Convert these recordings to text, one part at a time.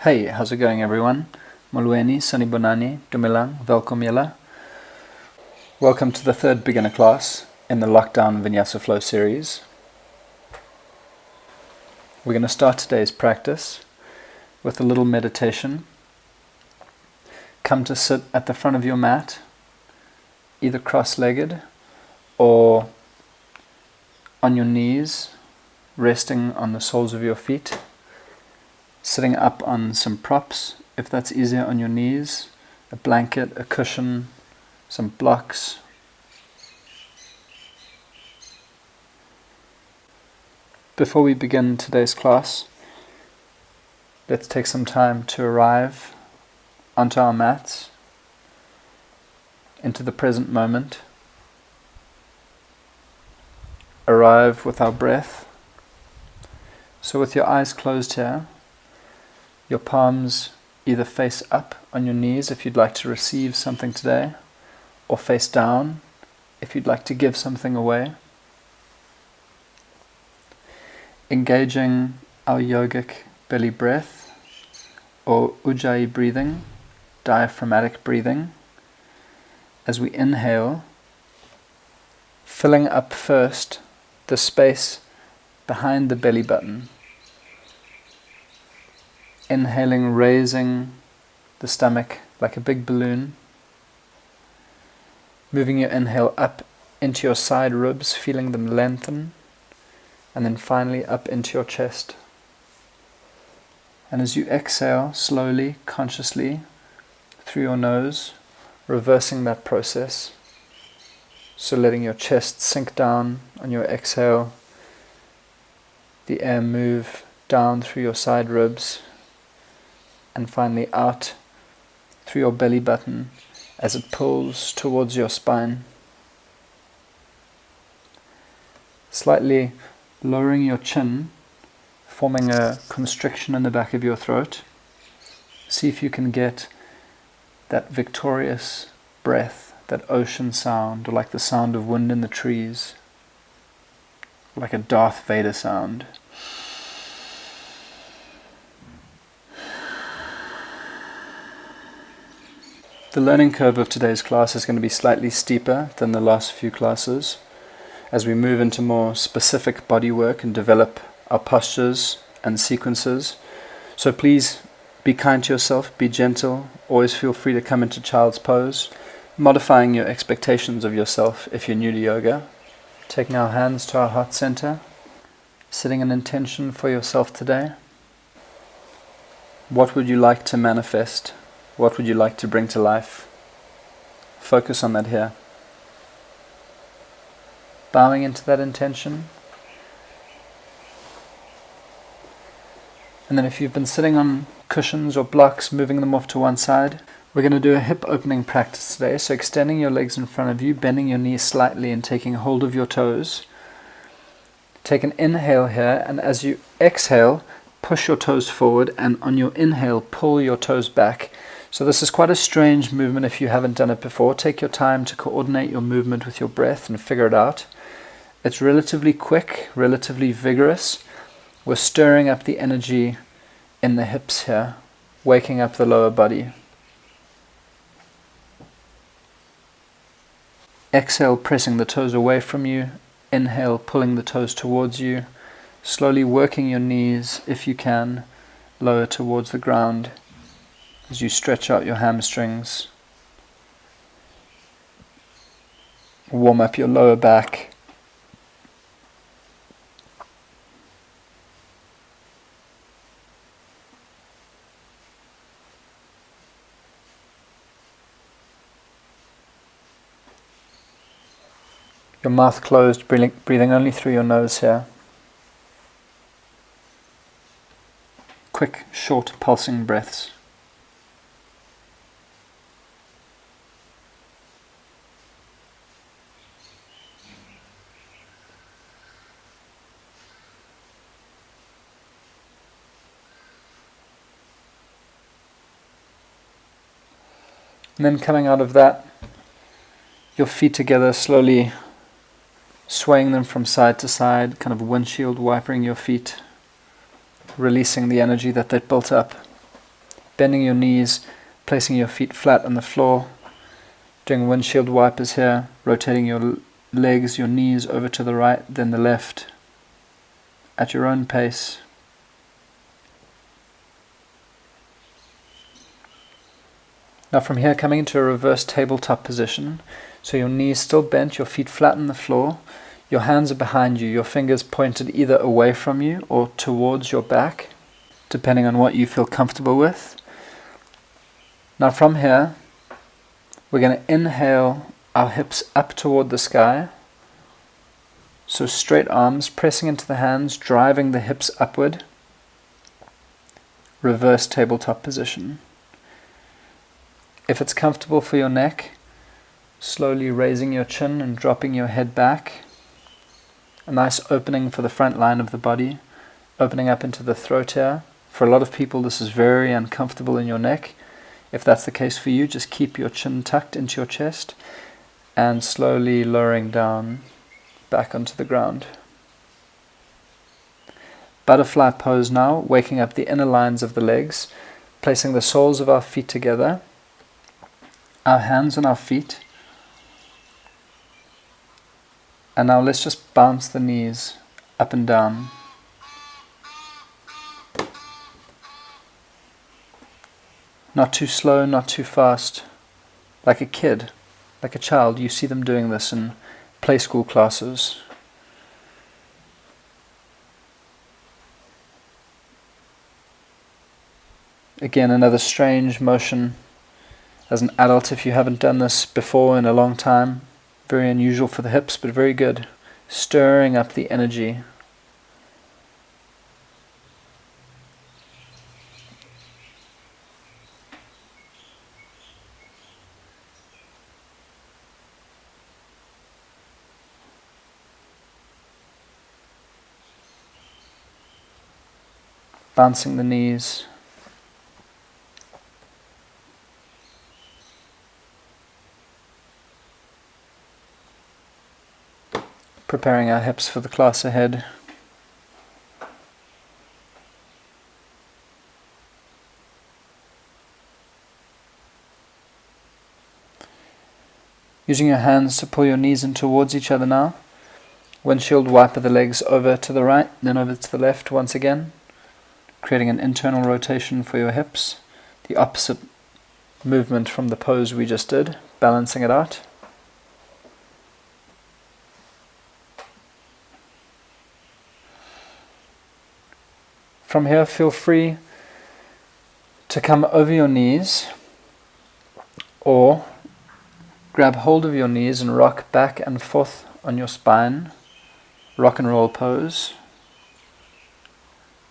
Hey, how's it going everyone? Molweni, Sanibonani, Dumelang, Welkom Yela. Welcome to the third beginner class in the Lockdown VINYASA FLOW series. We're going to start today's practice with a little meditation. Come to sit at the front of your mat, either cross-legged or on your knees, resting on the soles of your feet. Sitting up on some props, if that's easier on your knees, a blanket, a cushion, some blocks. Before we begin today's class, let's take some time to arrive onto our mats, into the present moment. Arrive with our breath. So with your eyes closed here, your palms either face up on your knees if you'd like to receive something today, or face down if you'd like to give something away. Engaging our yogic belly breath, or ujjayi breathing, diaphragmatic breathing, as we inhale, filling up first the space behind the belly button. Inhaling, raising the stomach like a big balloon. Moving your inhale up into your side ribs, feeling them lengthen. And then finally up into your chest. And as you exhale, slowly, consciously, through your nose, reversing that process. So letting your chest sink down on your exhale. The air move down through your side ribs. And finally out through your belly button as it pulls towards your spine. Slightly lowering your chin, forming a constriction in the back of your throat. See if you can get that victorious breath, that ocean sound, or like the sound of wind in the trees, like a Darth Vader sound. The learning curve of today's class is going to be slightly steeper than the last few classes as we move into more specific body work and develop our postures and sequences. So please be kind to yourself, be gentle, always feel free to come into child's pose, modifying your expectations of yourself if you're new to yoga. Taking our hands to our heart center, setting an intention for yourself today. What would you like to manifest? What would you like to bring to life? Focus on that here. Bowing into that intention. And then if you've been sitting on cushions or blocks, moving them off to one side, we're going to do a hip opening practice today. So extending your legs in front of you, bending your knees slightly and taking hold of your toes. Take an inhale here, and as you exhale, push your toes forward, and on your inhale, pull your toes back. So this is quite a strange movement if you haven't done it before. Take your time to coordinate your movement with your breath and figure it out. It's relatively quick, relatively vigorous. We're stirring up the energy in the hips here, waking up the lower body. Exhale, pressing the toes away from you. Inhale, pulling the toes towards you. Slowly working your knees, if you can, lower towards the ground. As you stretch out your hamstrings, warm up your lower back. Your mouth closed, breathing only through your nose here. Quick, short, pulsing breaths. And then coming out of that, your feet together, slowly swaying them from side to side, kind of windshield wipering your feet, releasing the energy that they'd built up. bending your knees, placing your feet flat on the floor, doing windshield wipers here, rotating your legs, your knees over to the right, then the left, at your own pace. Now from here, coming into a reverse tabletop position, so your knees still bent, your feet flat on the floor, your hands are behind you, your fingers pointed either away from you or towards your back, depending on what you feel comfortable with. Now from here, we're going to inhale our hips up toward the sky. So straight arms, pressing into the hands, driving the hips upward. Reverse tabletop position. If it's comfortable for your neck, slowly raising your chin and dropping your head back. A nice opening for the front line of the body, opening up into the throat here. For a lot of people, this is very uncomfortable in your neck. If that's the case for you, just keep your chin tucked into your chest and slowly lowering down back onto the ground. Butterfly pose now, waking up the inner lines of the legs, placing the soles of our feet together, our hands on our feet. And now let's just bounce the knees up and down. Not too slow, not too fast. Like a kid, like a child. You see them doing this in play school classes. Again, another strange motion. As an adult, if you haven't done this before in a long time, very unusual for the hips, but very good. Stirring up the energy. Bouncing the knees. Preparing our hips for the class ahead. Using your hands to pull your knees in towards each other now. Windshield wiper the legs over to the right, then over to the left once again. Creating an internal rotation for your hips. The opposite movement from the pose we just did, balancing it out. From here, feel free to come over your knees or grab hold of your knees and rock back and forth on your spine. Rock and roll pose.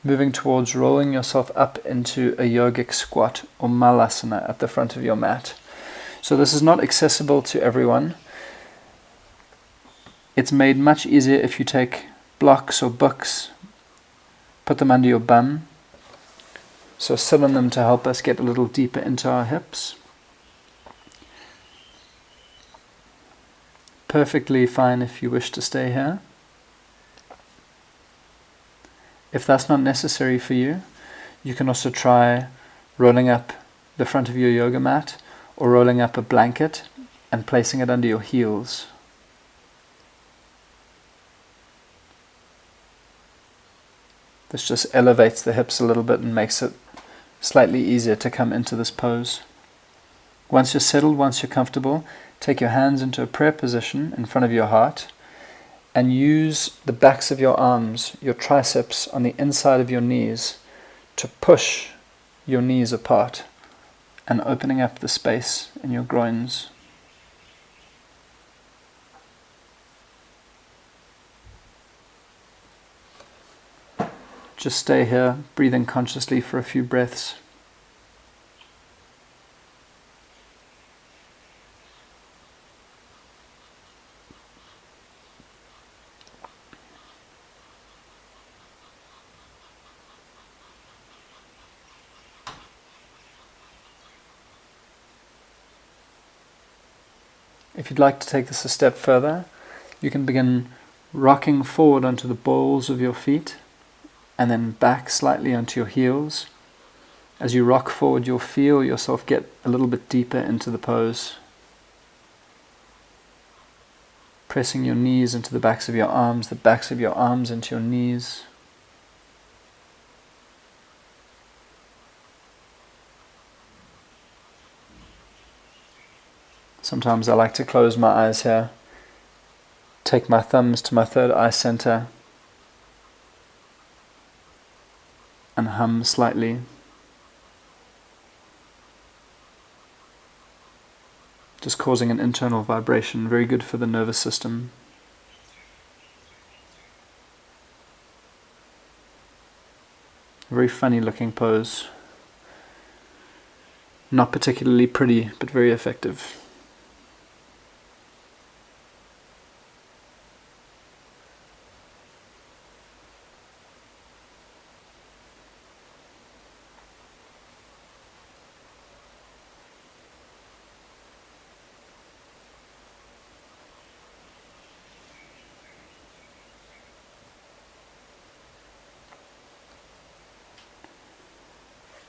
Moving towards rolling yourself up into a yogic squat or malasana at the front of your mat. So this is not accessible to everyone. It's made much easier if you take blocks or books, put them under your bum. So sit on them to help us get a little deeper into our hips. Perfectly fine if you wish to stay here. If that's not necessary for you, you can also try rolling up the front of your yoga mat or rolling up a blanket and placing it under your heels. This just elevates the hips a little bit and makes it slightly easier to come into this pose. Once you're settled, once you're comfortable, take your hands into a prayer position in front of your heart and use the backs of your arms, your triceps on the inside of your knees to push your knees apart and opening up the space in your groins. Just stay here, breathing consciously for a few breaths. If you'd like to take this a step further, you can begin rocking forward onto the balls of your feet and then back slightly onto your heels, As you rock forward, you'll feel yourself get a little bit deeper into the pose. Pressing your knees into the backs of your arms, the backs of your arms into your knees. Sometimes I like to close my eyes here, take my thumbs to my third eye center, and hum slightly. Just causing an internal vibration, very good for the nervous system. Very funny looking pose. Not particularly pretty, but very effective.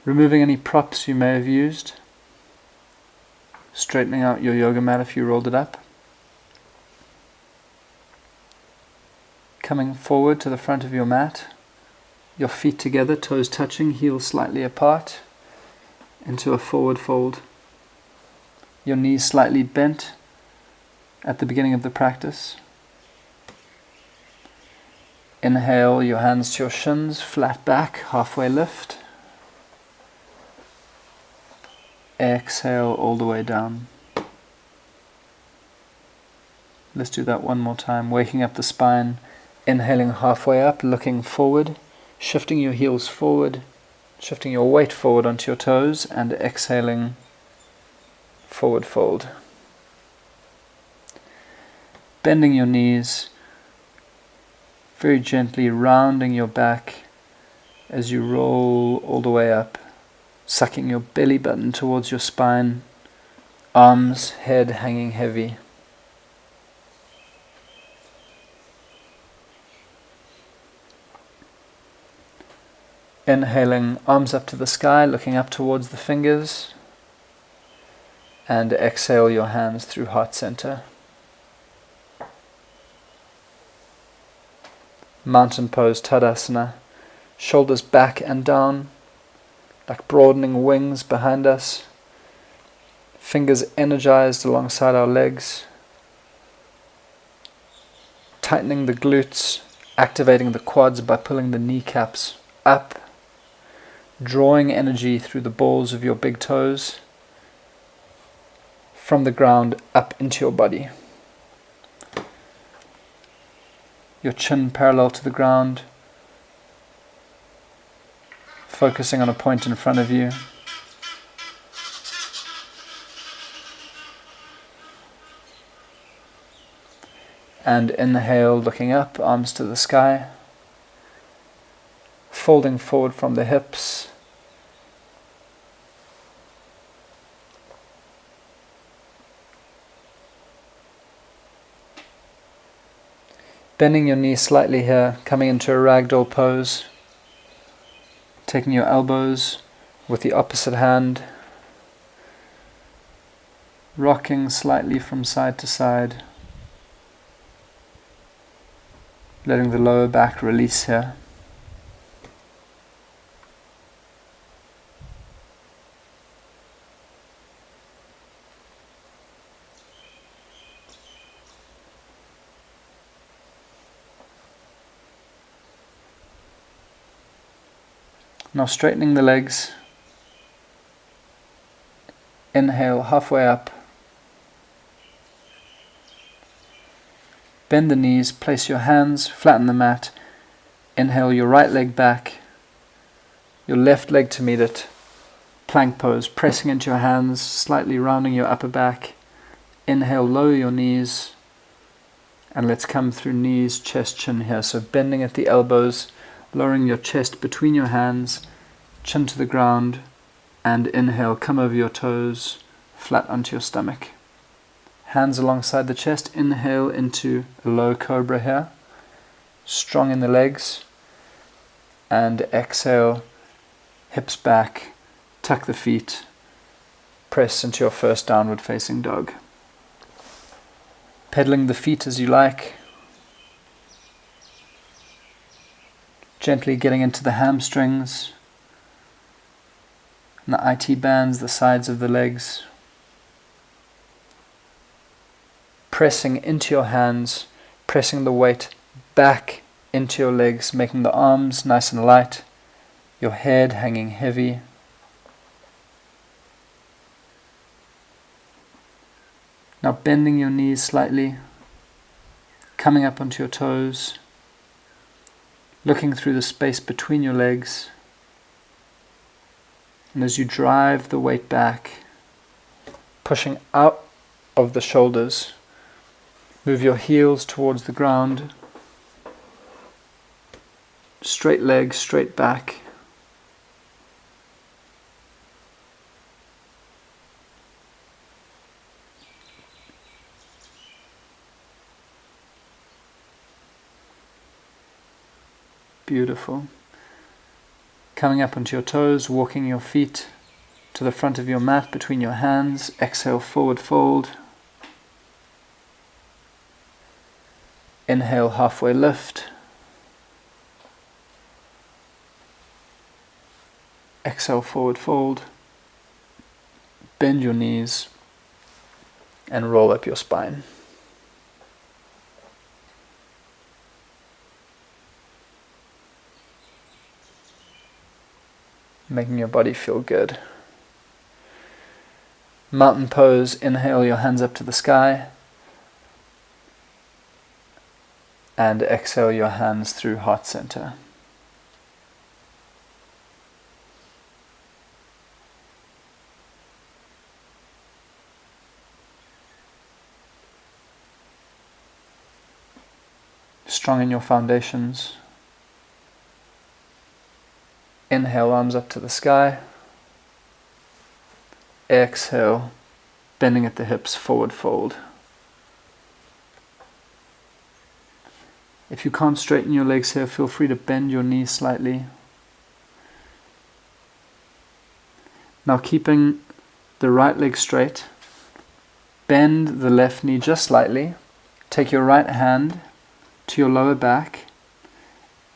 Removing any props you may have used. Straightening out your yoga mat if you rolled it up. Coming forward to the front of your mat. Your feet together, toes touching, heels slightly apart. Into a forward fold. Your knees slightly bent at the beginning of the practice. Inhale, your hands to your shins, flat back, halfway lift. Exhale all the way down. Let's do that one more time. Waking up the spine, inhaling halfway up, looking forward, shifting your heels forward, shifting your weight forward onto your toes, and exhaling, forward fold. Bending your knees, very gently rounding your back as you roll all the way up. Sucking your belly button towards your spine, arms, head hanging heavy. Inhaling, arms up to the sky, looking up towards the fingers. And exhale your hands through heart center. Mountain pose, Tadasana. Shoulders back and down, like broadening wings behind us. Fingers energized alongside our legs. Tightening the glutes, activating the quads by pulling the kneecaps up. Drawing energy through the balls of your big toes. From the ground up into your body. Your chin parallel to the ground. Focusing on a point in front of you. And inhale, looking up, arms to the sky. Folding forward from the hips. Bending your knees slightly here, coming into a ragdoll pose. Taking your elbows with the opposite hand. Rocking slightly from side to side. Letting the lower back release here. Now straightening the legs. Inhale halfway up. Bend the knees, place your hands, flatten the mat. Inhale your right leg back, your left leg to meet it. Plank pose, pressing into your hands, slightly rounding your upper back. Inhale, lower your knees. And let's come through knees, chest, chin here. So bending at the elbows, lowering your chest between your hands, chin to the ground, and inhale, come over your toes, flat onto your stomach. Hands alongside the chest, inhale into a low cobra here, strong in the legs, and exhale, hips back, tuck the feet, press into your first downward facing dog. Pedaling the feet as you like, gently getting into the hamstrings and the IT bands, the sides of the legs. Pressing into your hands, pressing the weight back into your legs, making the arms nice and light, your head hanging heavy. Now bending your knees slightly, coming up onto your toes, looking through the space between your legs, and as you drive the weight back, pushing out of the shoulders, move your heels towards the ground, straight legs, straight back. Beautiful. Coming up onto your toes, walking your feet to the front of your mat between your hands. Exhale, forward fold. Inhale, halfway lift. Exhale, forward fold. Bend your knees and roll up your spine. Making your body feel good. Mountain pose, inhale your hands up to the sky. And exhale your hands through heart center. Strong in your foundations. Inhale, arms up to the sky. Exhale, bending at the hips, forward fold. If you can't straighten your legs here, feel free to bend your knees slightly. Now keeping the right leg straight, bend the left knee just slightly. Take your right hand to your lower back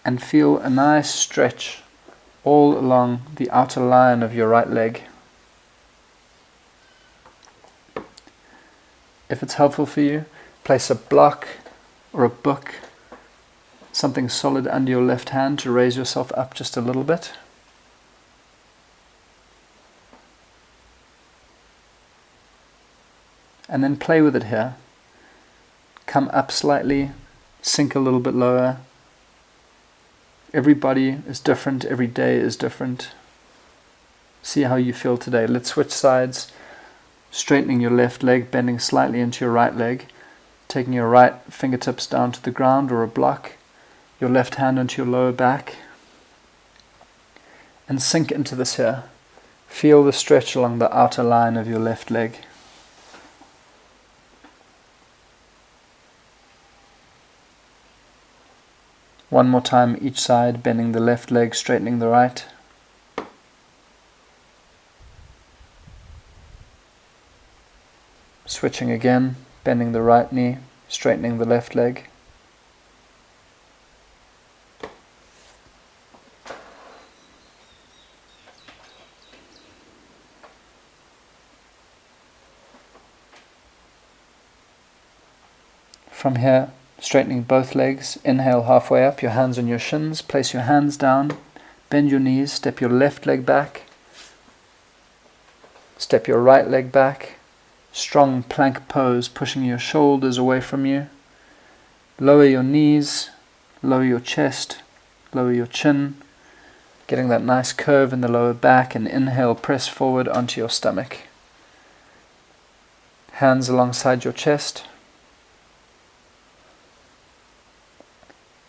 and feel a nice stretch all along the outer line of your right leg. If it's helpful for you, place a block or a book, something solid under your left hand to raise yourself up just a little bit. And then play with it here. Come up slightly, sink a little bit lower. Every body is different, every day is different. See how you feel today. Let's switch sides. Straightening your left leg, bending slightly into your right leg. Taking your right fingertips down to the ground or a block. Your left hand onto your lower back. And sink into this here. Feel the stretch along the outer line of your left leg. One more time each side, bending the left leg, straightening the right. Switching again, bending the right knee, straightening the left leg. From here, straightening both legs, inhale halfway up, your hands on your shins, place your hands down, bend your knees, step your left leg back, step your right leg back, strong plank pose, pushing your shoulders away from you, lower your knees, lower your chest, lower your chin, getting that nice curve in the lower back, and inhale, press forward onto your stomach. Hands alongside your chest.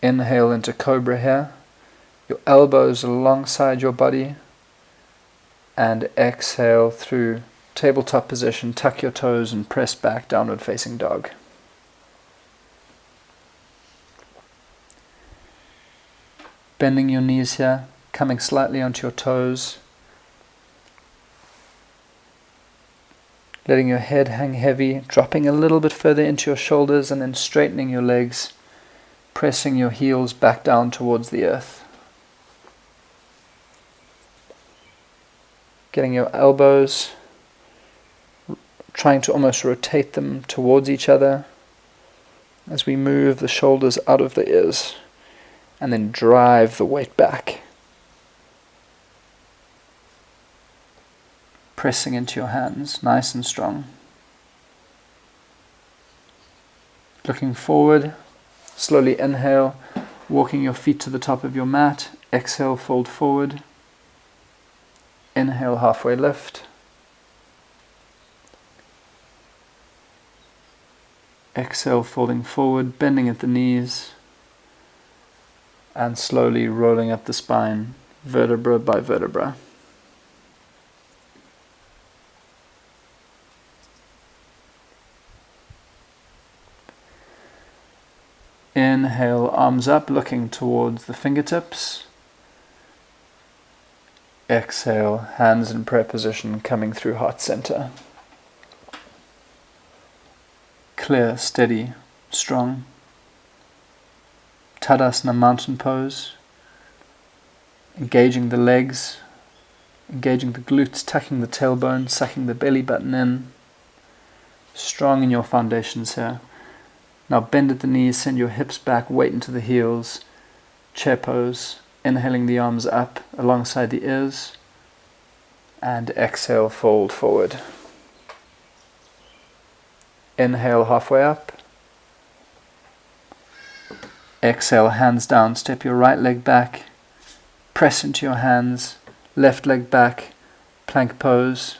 Inhale into cobra here, your elbows alongside your body, and exhale through tabletop position, tuck your toes and press back, downward facing dog. Bending your knees here, coming slightly onto your toes, letting your head hang heavy, dropping a little bit further into your shoulders, and then straightening your legs, pressing your heels back down towards the earth. Getting your elbows, trying to almost rotate them towards each other as we move the shoulders out of the ears, and then drive the weight back. Pressing into your hands, nice and strong. Looking forward, slowly inhale, walking your feet to the top of your mat. Exhale, fold forward. Inhale, halfway lift. Exhale, folding forward, bending at the knees, and slowly rolling up the spine, vertebra by vertebra. Inhale, arms up, looking towards the fingertips. Exhale, hands in prayer position, coming through heart center. Clear, steady, strong. Tadasana, mountain pose. Engaging the legs, engaging the glutes, tucking the tailbone, sucking the belly button in. Strong in your foundations here. Now bend at the knees, send your hips back, weight into the heels. Chair pose, inhaling the arms up alongside the ears. And exhale, fold forward. Inhale, halfway up. Exhale, hands down, step your right leg back. Press into your hands, left leg back, plank pose.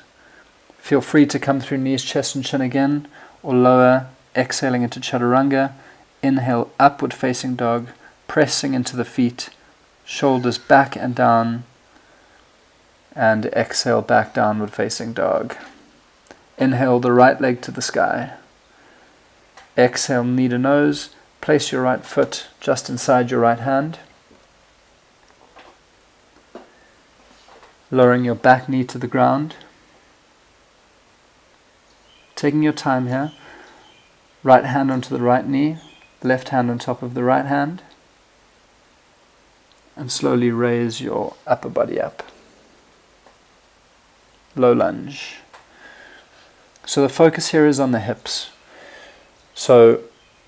Feel free to come through knees, chest and chin again, or lower, exhaling into chaturanga. Inhale, upward facing dog, pressing into the feet, shoulders back and down, and exhale, back downward facing dog. Inhale, the right leg to the sky. Exhale, knee to nose. Place your right foot just inside your right hand. Lowering your back knee to the ground. Taking your time here. Right hand onto the right knee. Left hand on top of the right hand. And slowly raise your upper body up. Low lunge. So the focus here is on the hips. So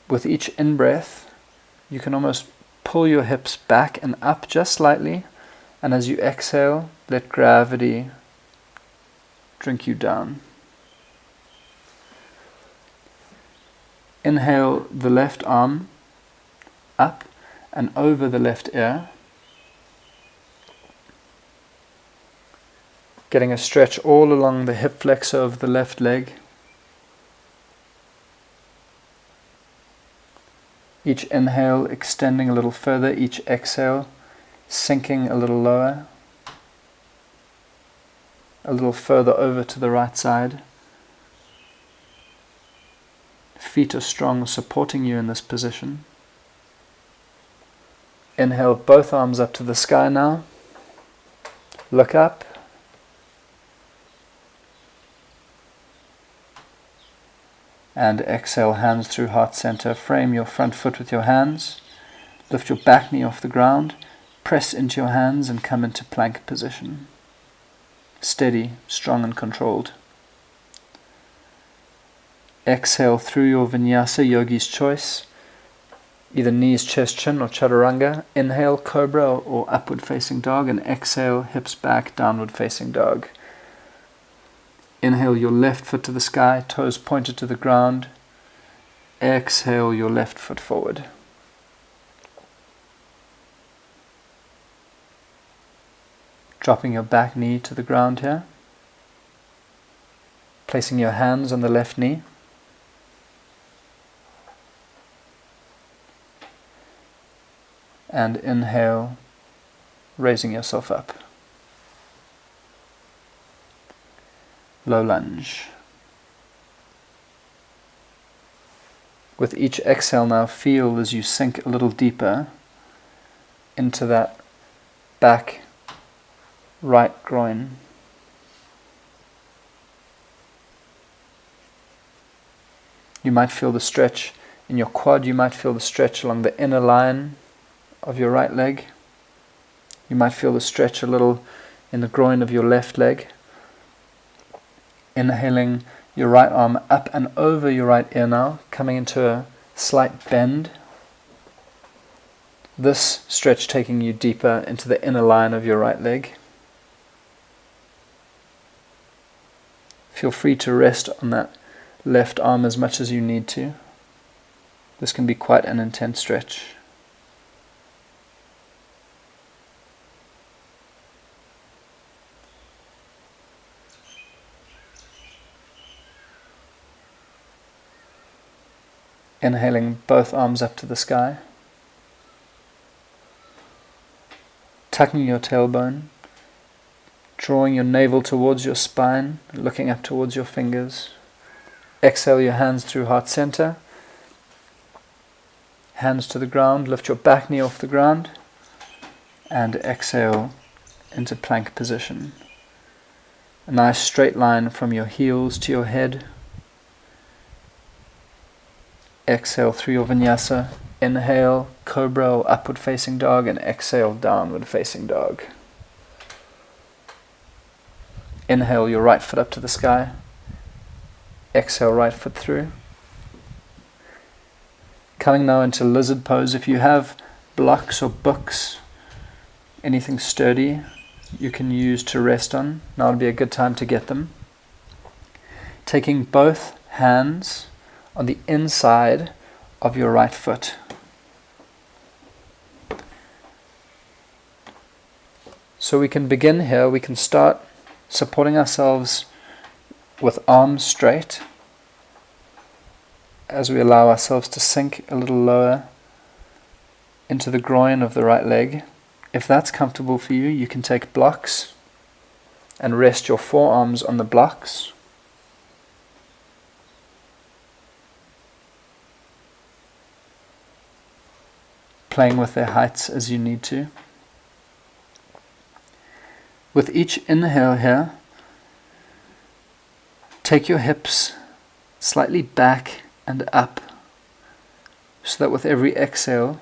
with each in-breath, you can almost pull your hips back and up just slightly, and as you exhale, let gravity drink you down. Inhale the left arm up and over the left ear, getting a stretch all along the hip flexor of the left leg. Each inhale extending a little further, each exhale sinking a little lower, a little further over to the right side. Feet are strong, supporting you in this position. Inhale, both arms up to the sky now. Look up. And exhale, hands through heart center. Frame your front foot with your hands. Lift your back knee off the ground. Press into your hands and come into plank position. Steady, strong and controlled. Exhale through your vinyasa, yogi's choice. Either knees, chest, chin or chaturanga. Inhale, cobra or upward facing dog, and exhale, hips back, downward facing dog. Inhale your left foot to the sky, toes pointed to the ground. Exhale your left foot forward. Dropping your back knee to the ground here. Placing your hands on the left knee. And inhale, raising yourself up. Low lunge. With each exhale now, feel as you sink a little deeper into that back right groin. You might feel the stretch in your quad, you might feel the stretch along the inner line of your right leg. You might feel the stretch a little in the groin of your left leg. Inhaling your right arm up and over your right ear now, coming into a slight bend. This stretch taking you deeper into the inner line of your right leg. Feel free to rest on that left arm as much as you need to. This can be quite an intense stretch. Inhaling both arms up to the sky. Tucking your tailbone. Drawing your navel towards your spine, looking up towards your fingers. Exhale your hands through heart center. Hands to the ground, lift your back knee off the ground. And exhale into plank position. A nice straight line from your heels to your head. Exhale through your vinyasa. Inhale, cobra or upward facing dog, and exhale, downward facing dog. Inhale your right foot up to the sky. Exhale right foot through. Coming now into lizard pose. If you have blocks or books, anything sturdy you can use to rest on, now would be a good time to get them. Taking both hands on the inside of your right foot. So we can begin here, we can start supporting ourselves with arms straight as we allow ourselves to sink a little lower into the groin of the right leg. If that's comfortable for you, you can take blocks and rest your forearms on the blocks. Playing with their heights as you need to. With each inhale here, take your hips slightly back and up so that with every exhale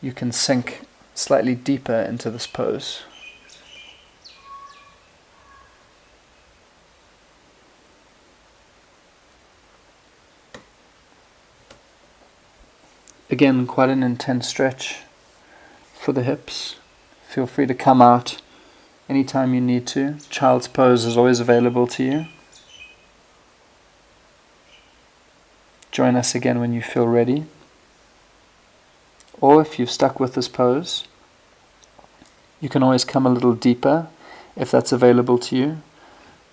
you can sink slightly deeper into this pose. Again, quite an intense stretch for the hips. Feel free to come out anytime you need to. Child's pose is always available to you. Join us again when you feel ready. Or if you've stuck with this pose, you can always come a little deeper if that's available to you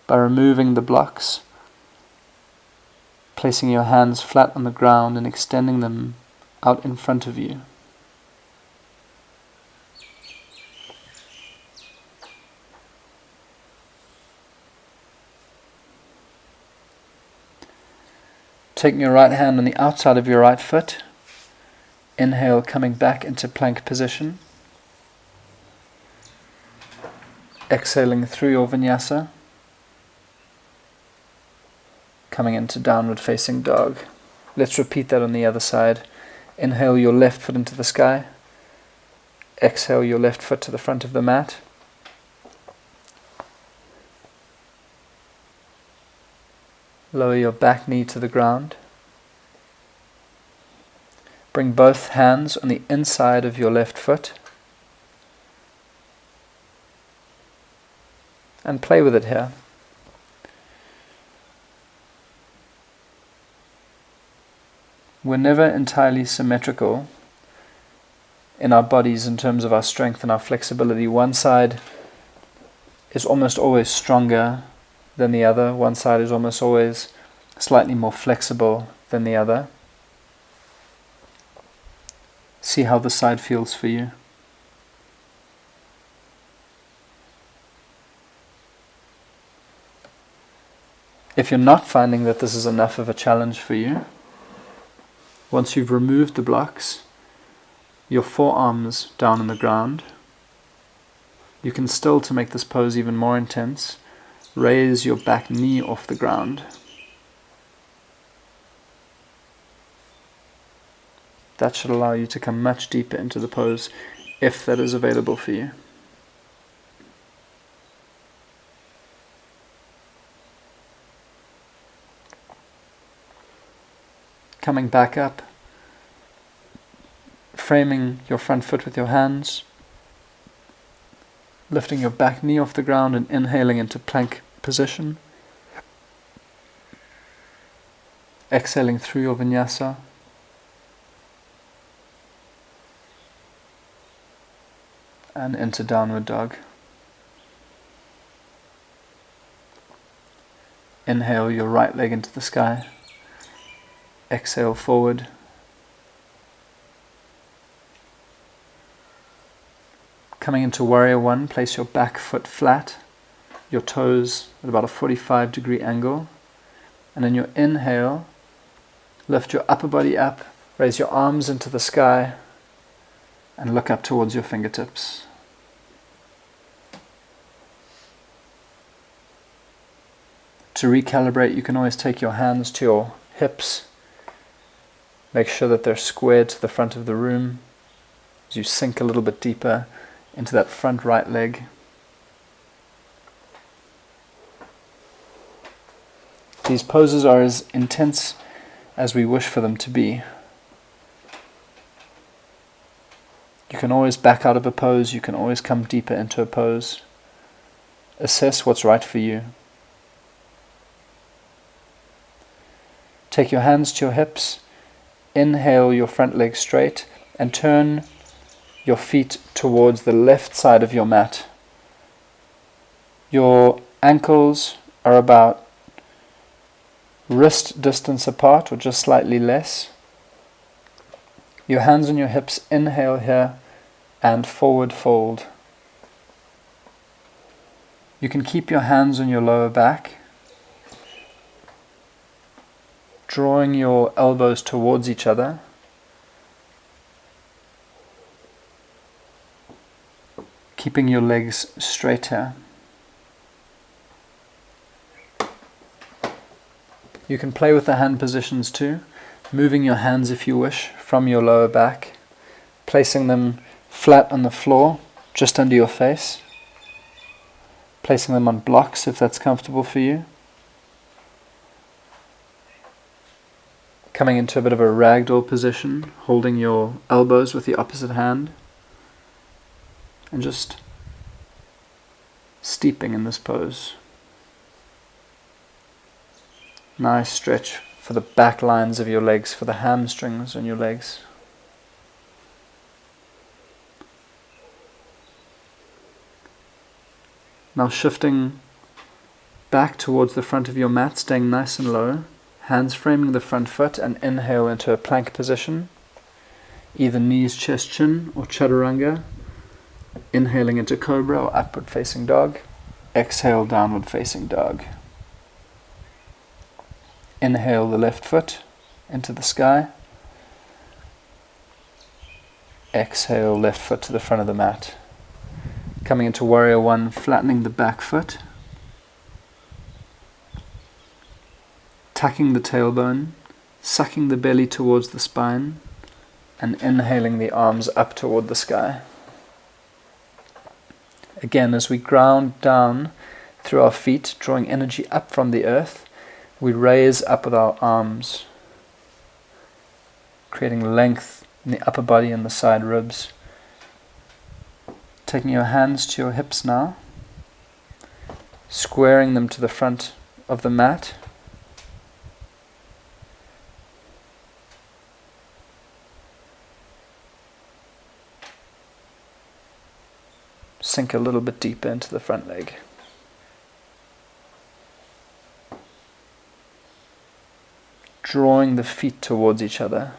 by removing the blocks, placing your hands flat on the ground and extending them out in front of you. Taking your right hand on the outside of your right foot. Inhale, coming back into plank position. Exhaling through your vinyasa. Coming into downward facing dog. Let's repeat that on the other side. Inhale your left foot into the sky. Exhale your left foot to the front of the mat. Lower your back knee to the ground. Bring both hands on the inside of your left foot. And play with it here. We're never entirely symmetrical in our bodies in terms of our strength and our flexibility. One side is almost always stronger than the other. One side is almost always slightly more flexible than the other. See how the side feels for you. If you're not finding that this is enough of a challenge for you, once you've removed the blocks, your forearms down on the ground, you can still, to make this pose even more intense, raise your back knee off the ground. That should allow you to come much deeper into the pose if that is available for you. Coming back up, framing your front foot with your hands, lifting your back knee off the ground and inhaling into plank position. Exhaling through your vinyasa. And into downward dog. Inhale your right leg into the sky. Exhale forward. Coming into warrior one, place your back foot flat, your toes at about a 45-degree angle. And in your inhale, lift your upper body up, raise your arms into the sky, and look up towards your fingertips. To recalibrate, you can always take your hands to your hips. Make sure that they're squared to the front of the room as you sink a little bit deeper into that front right leg. These poses are as intense as we wish for them to be. You can always back out of a pose, you can always come deeper into a pose. Assess what's right for you. Take your hands to your hips, inhale your front leg straight, and turn your feet towards the left side of your mat. Your ankles are about wrist distance apart, or just slightly less. Your hands on your hips, inhale here, and forward fold. You can keep your hands on your lower back, drawing your elbows towards each other. Keeping your legs straight here. You can play with the hand positions too, moving your hands if you wish from your lower back, placing them flat on the floor just under your face, placing them on blocks if that's comfortable for you. Coming into a bit of a ragdoll position, holding your elbows with the opposite hand, and just steeping in this pose. Nice stretch for the back lines of your legs, for the hamstrings on your legs. Now shifting back towards the front of your mat, staying nice and low, hands framing the front foot, and inhale into a plank position, either knees, chest, chin, or chaturanga. Inhaling into cobra or upward facing dog. Exhale, downward facing dog. Inhale the left foot into the sky. Exhale, left foot to the front of the mat. Coming into warrior one, flattening the back foot. Tucking the tailbone, sucking the belly towards the spine, and inhaling the arms up toward the sky. Again, as we ground down through our feet, drawing energy up from the earth, we raise up with our arms, creating length in the upper body and the side ribs. Taking your hands to your hips now, squaring them to the front of the mat. Sink a little bit deeper into the front leg. Drawing the feet towards each other,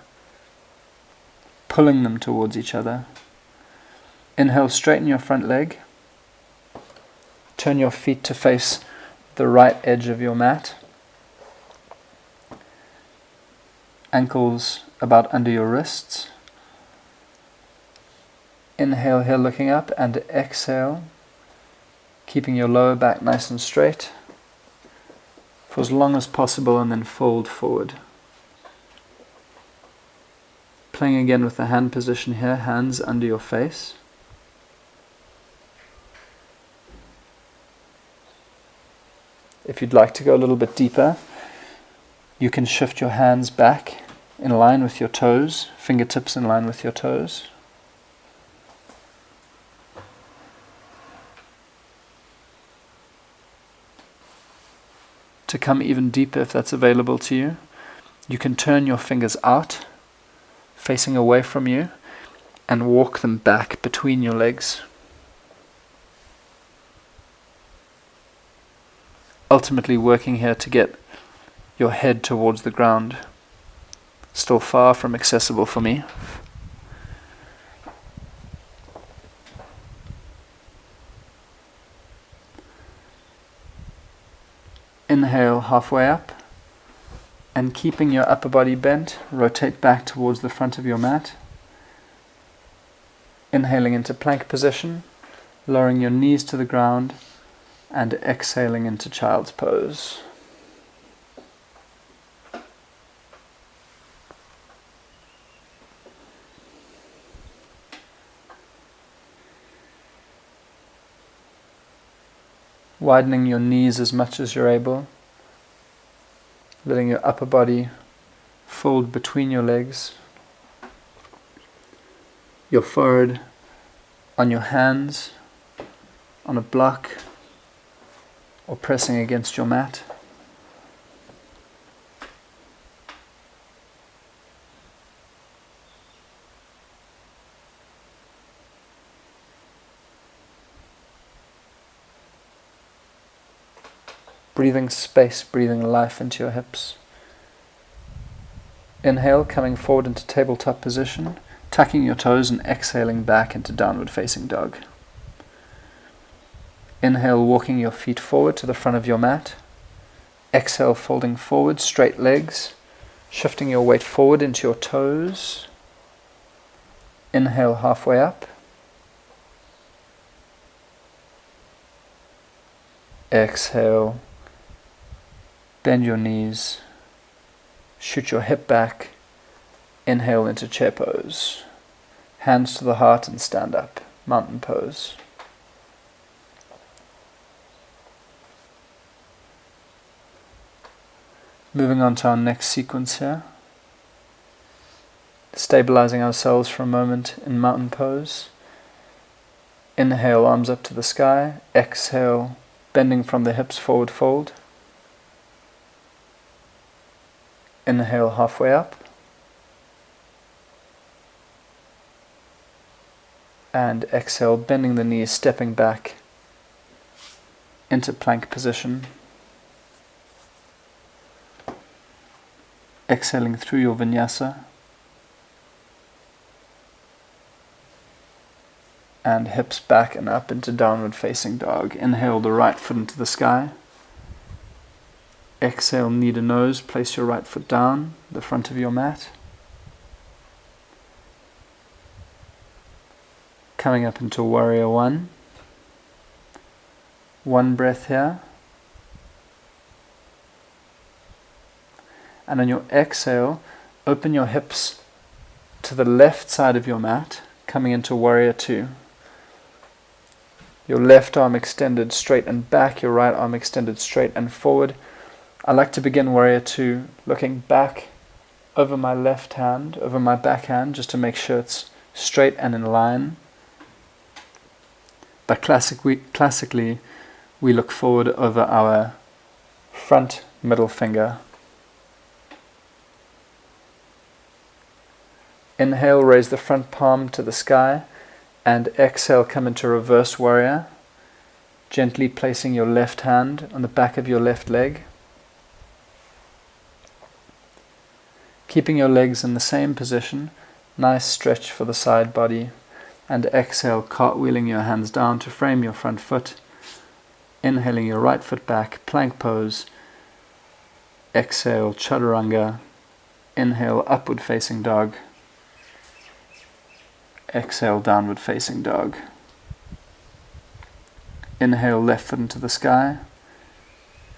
pulling them towards each other. Inhale, straighten your front leg. Turn your feet to face the right edge of your mat. Ankles about under your wrists. Inhale here, looking up, and exhale, keeping your lower back nice and straight for as long as possible, and then fold forward. Playing again with the hand position here, hands under your face. If you'd like to go a little bit deeper, you can shift your hands back in line with your toes, fingertips in line with your toes. To come even deeper, if that's available to you, you can turn your fingers out, facing away from you, and walk them back between your legs. Ultimately working here to get your head towards the ground. Still far from accessible for me. Inhale halfway up, and keeping your upper body bent, rotate back towards the front of your mat. Inhaling into plank position, lowering your knees to the ground, and exhaling into child's pose. Widening your knees as much as you're able, letting your upper body fold between your legs, your forehead on your hands, on a block, or pressing against your mat. Breathing space, breathing life into your hips. Inhale, coming forward into tabletop position, tucking your toes and exhaling back into downward facing dog. Inhale, walking your feet forward to the front of your mat. Exhale, folding forward, straight legs, shifting your weight forward into your toes. Inhale, halfway up. Exhale, bend your knees, shoot your hip back. Inhale into chair pose. Hands to the heart and stand up, mountain pose. Moving on to our next sequence here. Stabilizing ourselves for a moment in mountain pose. Inhale, arms up to the sky. Exhale, bending from the hips, forward fold. Inhale, halfway up. And exhale, bending the knees, stepping back into plank position. Exhaling through your vinyasa. And hips back and up into downward facing dog. Inhale the right foot into the sky. Exhale, knee to nose, place your right foot down, the front of your mat. Coming up into warrior one. One breath here. And on your exhale, open your hips to the left side of your mat, coming into warrior two. Your left arm extended straight and back, your right arm extended straight and forward. I like to begin warrior two, looking back over my left hand, over my back hand, just to make sure it's straight and in line. But classically, we look forward over our front middle finger. Inhale, raise the front palm to the sky, and exhale, come into reverse warrior, gently placing your left hand on the back of your left leg. Keeping your legs in the same position, nice stretch for the side body, and exhale, cartwheeling your hands down to frame your front foot. Inhaling your right foot back, plank pose. Exhale, chaturanga. Inhale, upward facing dog. Exhale, downward facing dog. Inhale, left foot into the sky.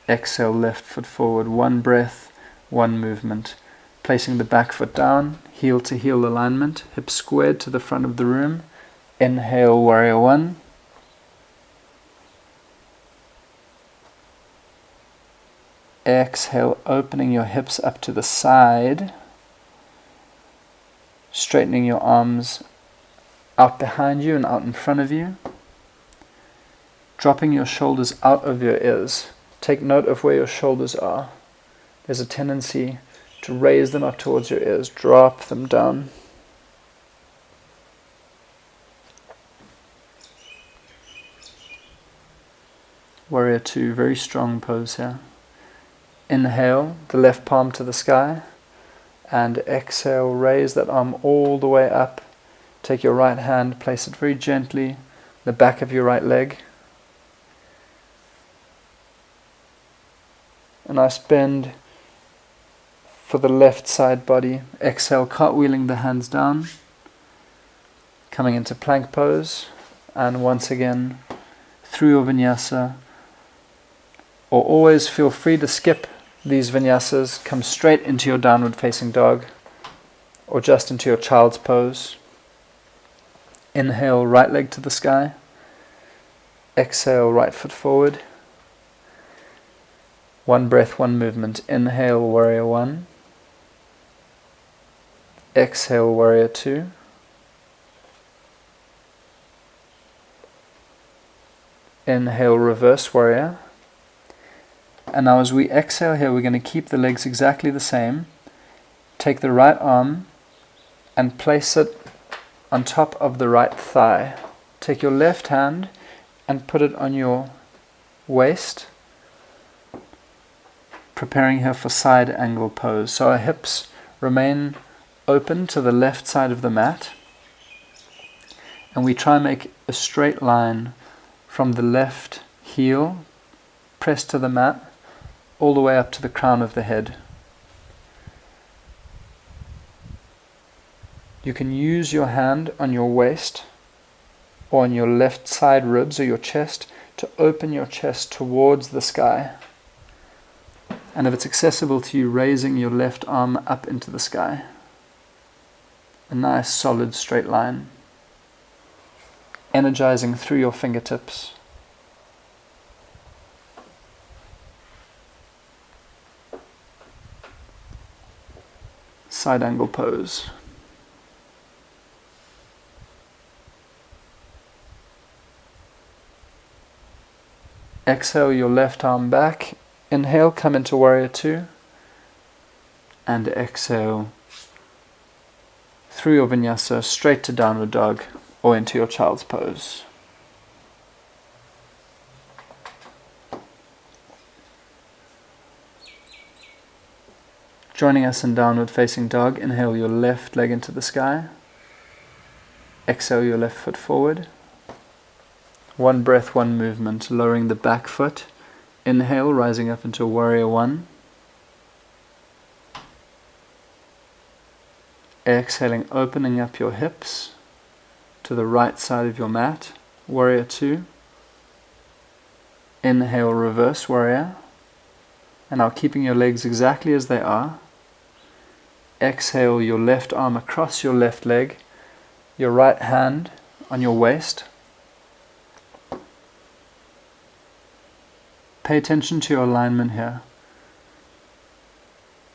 Exhale, left foot forward. One breath, one movement. Placing the back foot down, heel to heel alignment, hips squared to the front of the room. Inhale, warrior one. Exhale, opening your hips up to the side, straightening your arms out behind you and out in front of you, dropping your shoulders out of your ears. Take note of where your shoulders are. There's a tendency to raise them up towards your ears. Drop them down. Warrior two, very strong pose here. Inhale, the left palm to the sky, and exhale, raise that arm all the way up. Take your right hand, place it very gently, the back of your right leg. A nice bend for the left side body. Exhale, cartwheeling the hands down, coming into plank pose, and once again through your vinyasa. Or always feel free to skip these vinyasas, come straight into your downward facing dog, or just into your child's pose. Inhale, right leg to the sky. Exhale, right foot forward. One breath, one movement. Inhale, warrior one. Exhale, warrior two. Inhale, reverse warrior. And now as we exhale here, we're going to keep the legs exactly the same. Take the right arm and place it on top of the right thigh. Take your left hand and put it on your waist, preparing here for side angle pose. So our hips remain open to the left side of the mat, and we try and make a straight line from the left heel pressed to the mat all the way up to the crown of the head. You can use your hand on your waist or on your left side ribs or your chest to open your chest towards the sky. And if it's accessible to you, raising your left arm up into the sky. A nice solid straight line. Energizing through your fingertips. Side angle pose. Exhale your left arm back. Inhale, come into warrior two. And exhale through your vinyasa straight to downward dog or into your child's pose. Joining us in downward facing dog, inhale your left leg into the sky. Exhale your left foot forward. One breath, one movement, lowering the back foot. Inhale, rising up into warrior one. Exhaling, opening up your hips to the right side of your mat. Warrior two. Inhale, reverse warrior. And now keeping your legs exactly as they are. Exhale your left arm across your left leg, your right hand on your waist. Pay attention to your alignment here.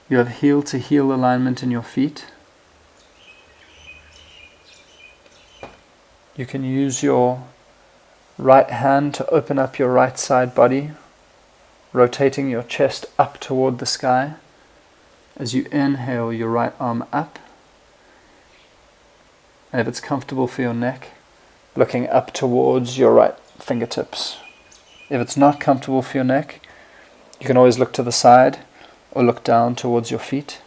You have heel to heel alignment in your feet. You can use your right hand to open up your right side body, rotating your chest up toward the sky. As you inhale your right arm up, and if it's comfortable for your neck, looking up towards your right fingertips. If it's not comfortable for your neck, you can always look to the side or look down towards your feet.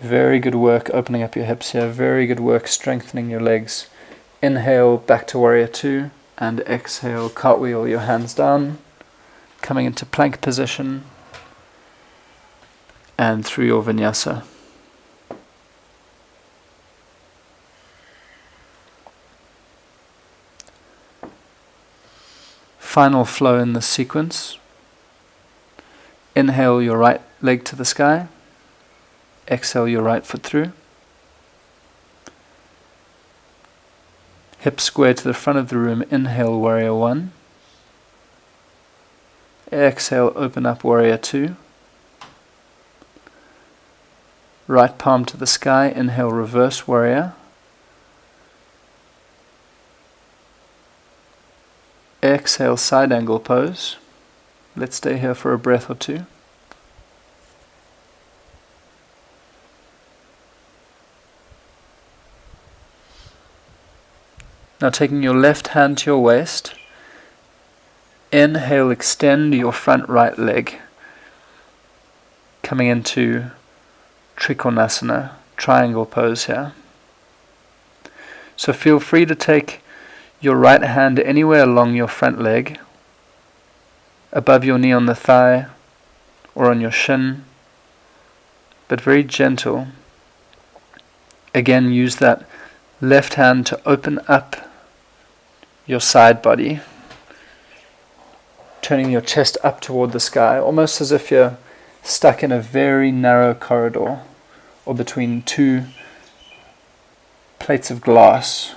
Very good work opening up your hips here. Very good work strengthening your legs. Inhale back to warrior two, and exhale, cartwheel your hands down, coming into plank position and through your vinyasa. Final flow in this sequence. Inhale your right leg to the sky. Exhale your right foot through. Hips square to the front of the room. Inhale, warrior one. Exhale, open up, warrior two. Right palm to the sky. Inhale, reverse warrior. Exhale, side angle pose. Let's stay here for a breath or two. Now taking your left hand to your waist, inhale, extend your front right leg, coming into Trikonasana, triangle pose here. So feel free to take your right hand anywhere along your front leg, above your knee on the thigh or on your shin, but very gentle. Again, use that left hand to open up your side body, turning your chest up toward the sky, almost as if you're stuck in a very narrow corridor or between two plates of glass.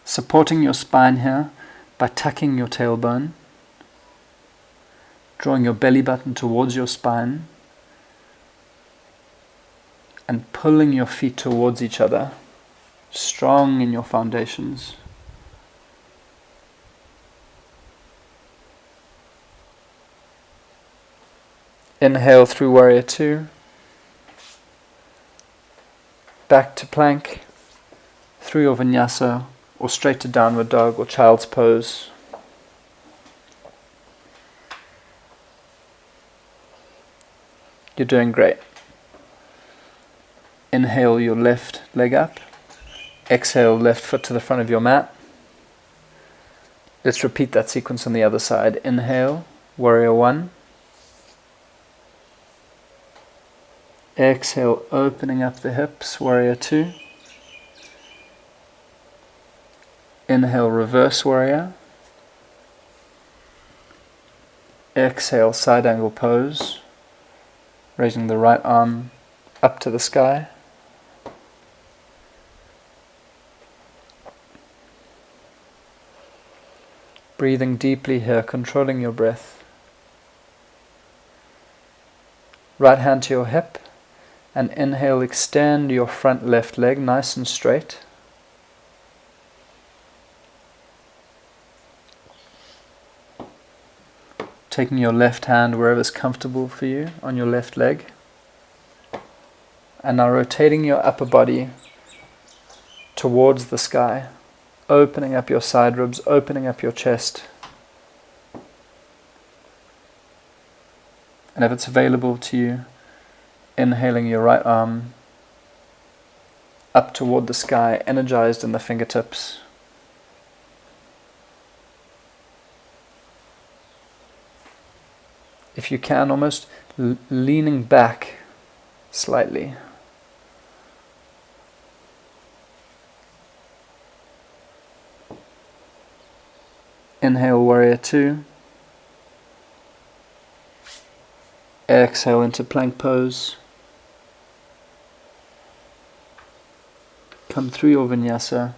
Supporting your spine here by tucking your tailbone, drawing your belly button towards your spine, and pulling your feet towards each other, strong in your foundations. Inhale through warrior two, back to plank, through your vinyasa, or straight to downward dog or child's pose. You're doing great. Inhale your left leg up. Exhale left foot to the front of your mat. Let's repeat that sequence on the other side. Inhale, warrior one. Exhale, opening up the hips, warrior two. Inhale, reverse warrior. Exhale, side angle pose, raising the right arm up to the sky. Breathing deeply here, controlling your breath. Right hand to your hip, and inhale, extend your front left leg nice and straight. Taking your left hand wherever is comfortable for you on your left leg. And now rotating your upper body towards the sky, opening up your side ribs, opening up your chest. And if it's available to you, inhaling your right arm up toward the sky, energized in the fingertips. If you can, almost leaning back slightly. Inhale, warrior two. Exhale into plank pose. Come through your vinyasa.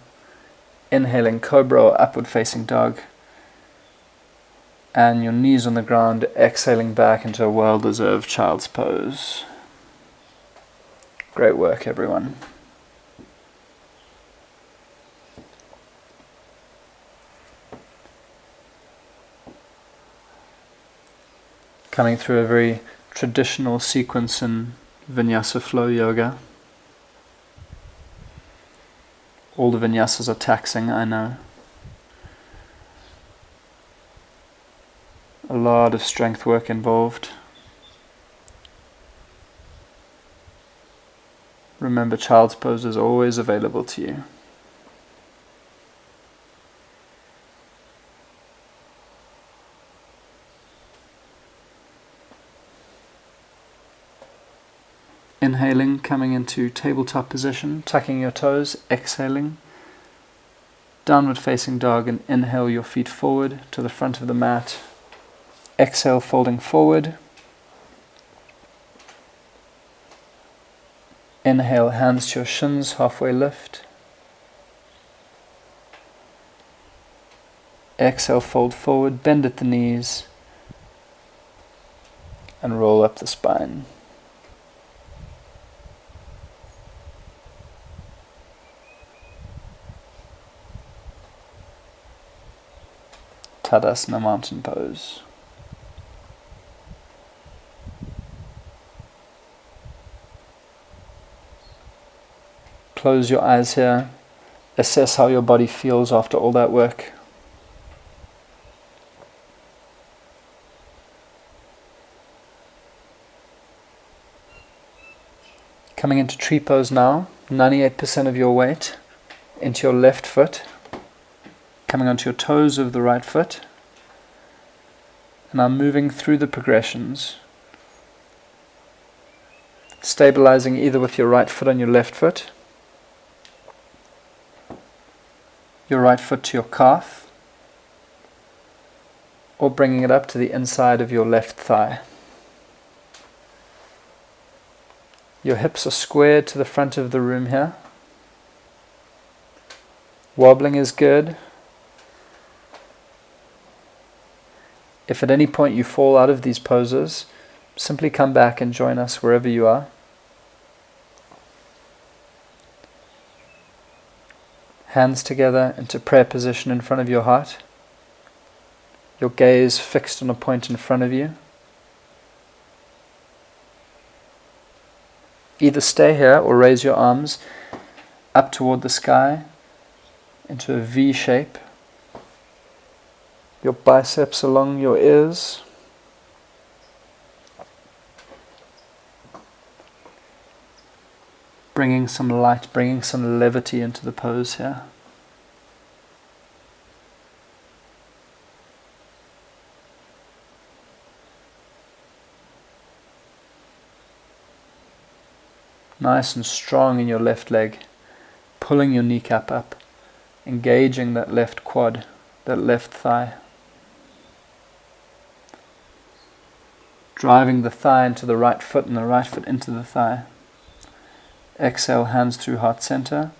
Inhaling cobra or upward facing dog. And your knees on the ground, exhaling back into a well-deserved child's pose. Great work, everyone. Coming through a very traditional sequence in Vinyasa Flow Yoga. All the vinyasas are taxing, I know. A lot of strength work involved. Remember, child's pose is always available to you. Inhaling, coming into tabletop position, tucking your toes, exhaling. downward facing dog, and inhale your feet forward to the front of the mat. Exhale, folding forward. Inhale, hands to your shins, halfway lift. Exhale, fold forward, bend at the knees, and roll up the spine. Tadasana, mountain pose. Close your eyes here. Assess how your body feels after all that work. Coming into tree pose now, 98% of your weight into your left foot, coming onto your toes of the right foot, and now moving through the progressions, stabilizing either with your right foot on your left foot, your right foot to your calf, or bringing it up to the inside of your left thigh. Your hips are squared to the front of the room here. Wobbling is good. If at any point you fall out of these poses, simply come back and join us wherever you are. Hands together into prayer position in front of your heart. Your gaze fixed on a point in front of you. Either stay here or raise your arms up toward the sky into a V shape. Your biceps along your ears. Bringing some light, bringing some levity into the pose here. Nice and strong in your left leg, pulling your kneecap up, engaging that left quad, that left thigh. Driving the thigh into the right foot and the right foot into the thigh. Exhale, hands through heart center.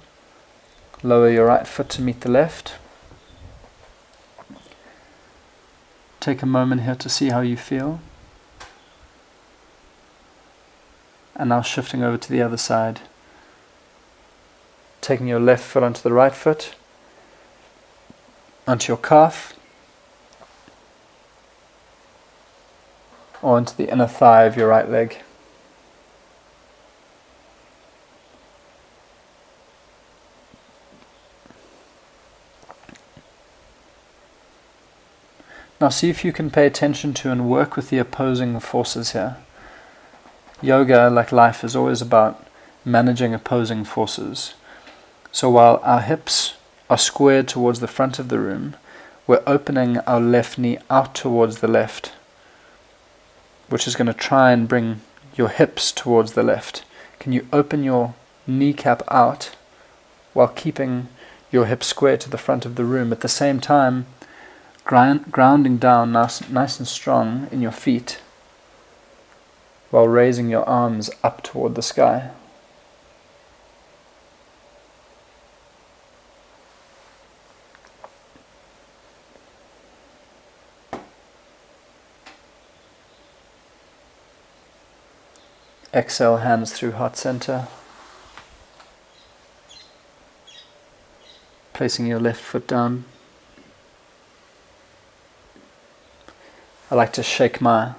Lower your right foot to meet the left. Take a moment here to see how you feel. And now shifting over to the other side. Taking your left foot onto the right foot, onto your calf, or onto the inner thigh of your right leg. Now see if you can pay attention to and work with the opposing forces here. Yoga, like life, is always about managing opposing forces. So while our hips are squared towards the front of the room, we're opening our left knee out towards the left, which is going to try and bring your hips towards the left. Can you open your kneecap out while keeping your hips squared to the front of the room, at the same time grounding down nice and strong in your feet, while raising your arms up toward the sky. Exhale, hands through heart center. Placing your left foot down. I like to shake my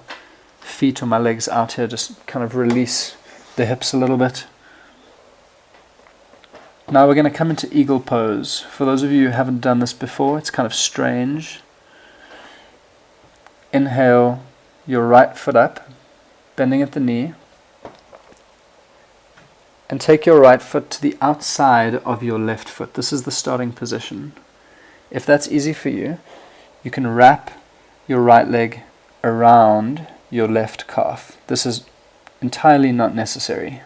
feet or my legs out here, just kind of release the hips a little bit. Now we're going to come into eagle pose. For those of you who haven't done this before, it's kind of strange. Inhale your right foot up, bending at the knee, and take your right foot to the outside of your left foot. This is the starting position. If that's easy for you, you can wrap your right leg around your left calf. This is entirely not necessary.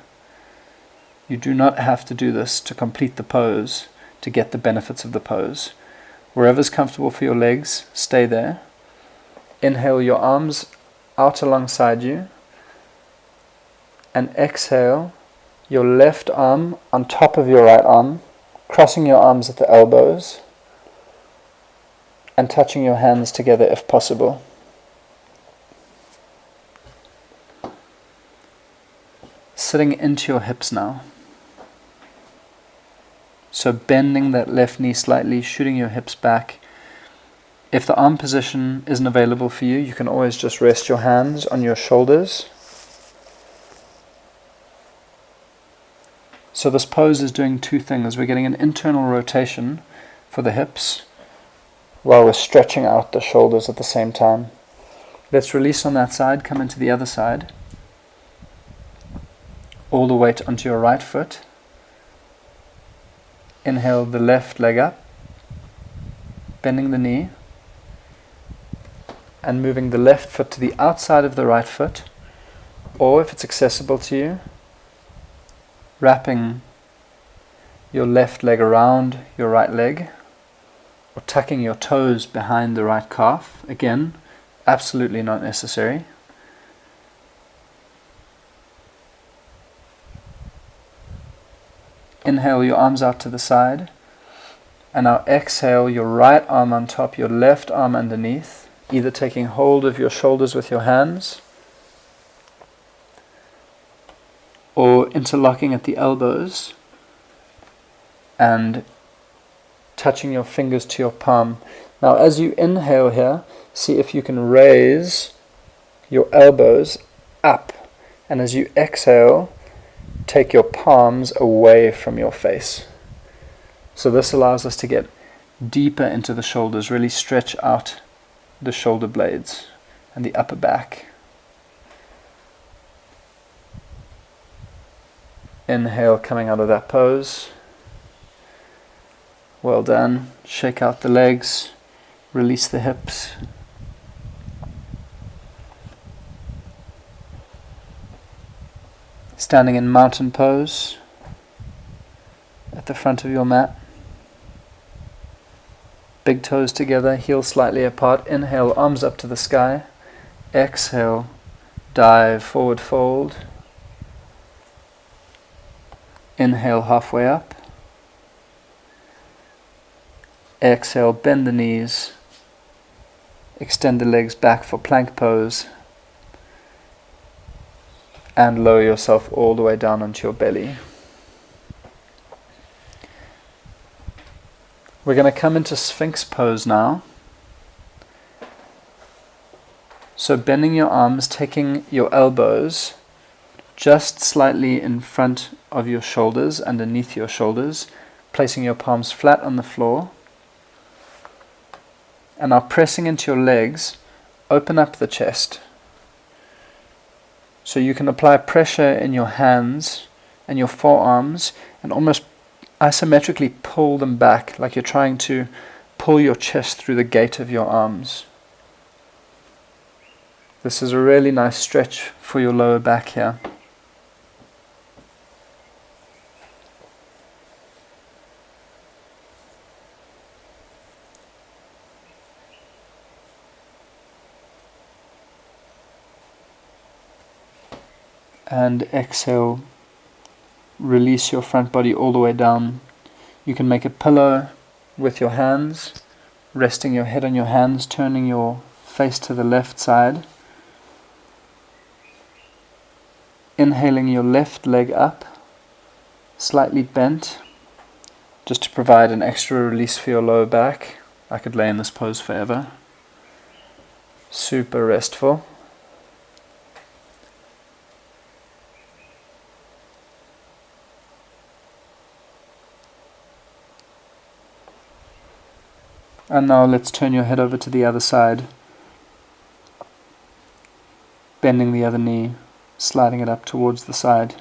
You do not have to do this to complete the pose. to get the benefits of the pose. Wherever's comfortable for your legs, stay there. Inhale your arms out alongside you, and exhale your left arm on top of your right arm, crossing your arms at the elbows and touching your hands together if possible. Sitting into your hips now. So bending that left knee slightly, shooting your hips back. If the arm position isn't available for you, you can always just rest your hands on your shoulders. So this pose is doing two things. We're getting an internal rotation for the hips while we're stretching out the shoulders at the same time. Let's release on that side, come into the other side. All the weight onto your right foot. Inhale the left leg up, bending the knee, and moving the left foot to the outside of the right foot, or if it's accessible to you, wrapping your left leg around your right leg, or tucking your toes behind the right calf. Again, absolutely not necessary. Inhale your arms out to the side, and now exhale your right arm on top, your left arm underneath, either taking hold of your shoulders with your hands or interlocking at the elbows and touching your fingers to your palm. Now as you inhale here, see if you can raise your elbows up, and as you exhale, take your palms away from your face. So this allows us to get deeper into the shoulders, really stretch out the shoulder blades and the upper back. Inhale, coming out of that pose. Well done. Shake out the legs, release the hips. Standing in mountain pose at the front of your mat. Big toes together, heels slightly apart. Inhale, arms up to the sky. Exhale, dive, forward fold. Inhale, halfway up. Exhale, bend the knees. Extend the legs back for plank pose. And lower yourself all the way down onto your belly. We're going to come into Sphinx pose now. So bending your arms, taking your elbows just slightly in front of your shoulders, underneath your shoulders, placing your palms flat on the floor. And now pressing into your legs, open up the chest. So you can apply pressure in your hands and your forearms and almost isometrically pull them back, like you're trying to pull your chest through the gate of your arms. This is a really nice stretch for your lower back here. And exhale, release your front body all the way down. You can make a pillow with your hands, resting your head on your hands, turning your face to the left side. Inhaling your left leg up, slightly bent, just to provide an extra release for your lower back. I could lay in this pose forever. Super restful. And now let's turn your head over to the other side, bending the other knee, sliding it up towards the side.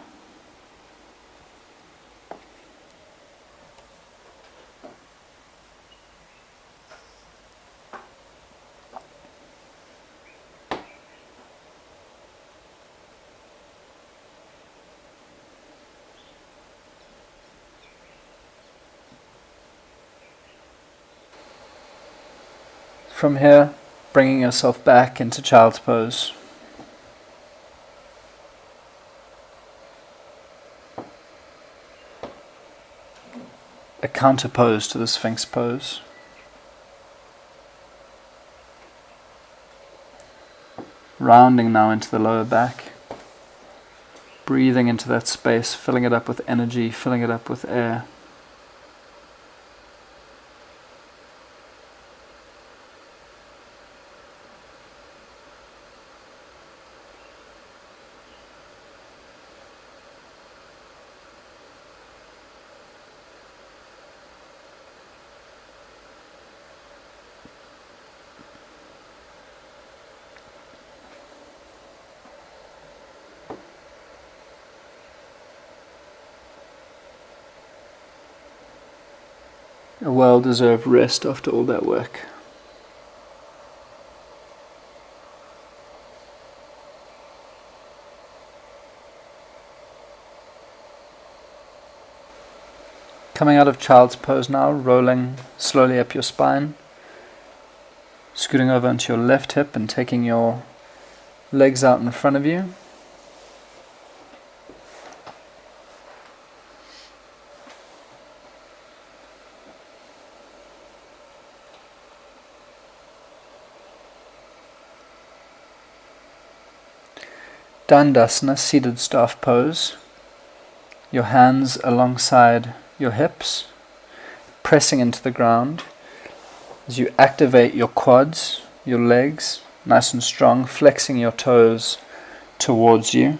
From here, bringing yourself back into child's pose. A counter pose to the Sphinx pose. Rounding now into the lower back. Breathing into that space, filling it up with energy, filling it up with air. A well-deserved rest after all that work. Coming out of child's pose now, rolling slowly up your spine, scooting over onto your left hip and taking your legs out in front of you. Dandasana, seated staff pose. Your hands alongside your hips, pressing into the ground as you activate your quads, your legs, nice and strong, flexing your toes towards you.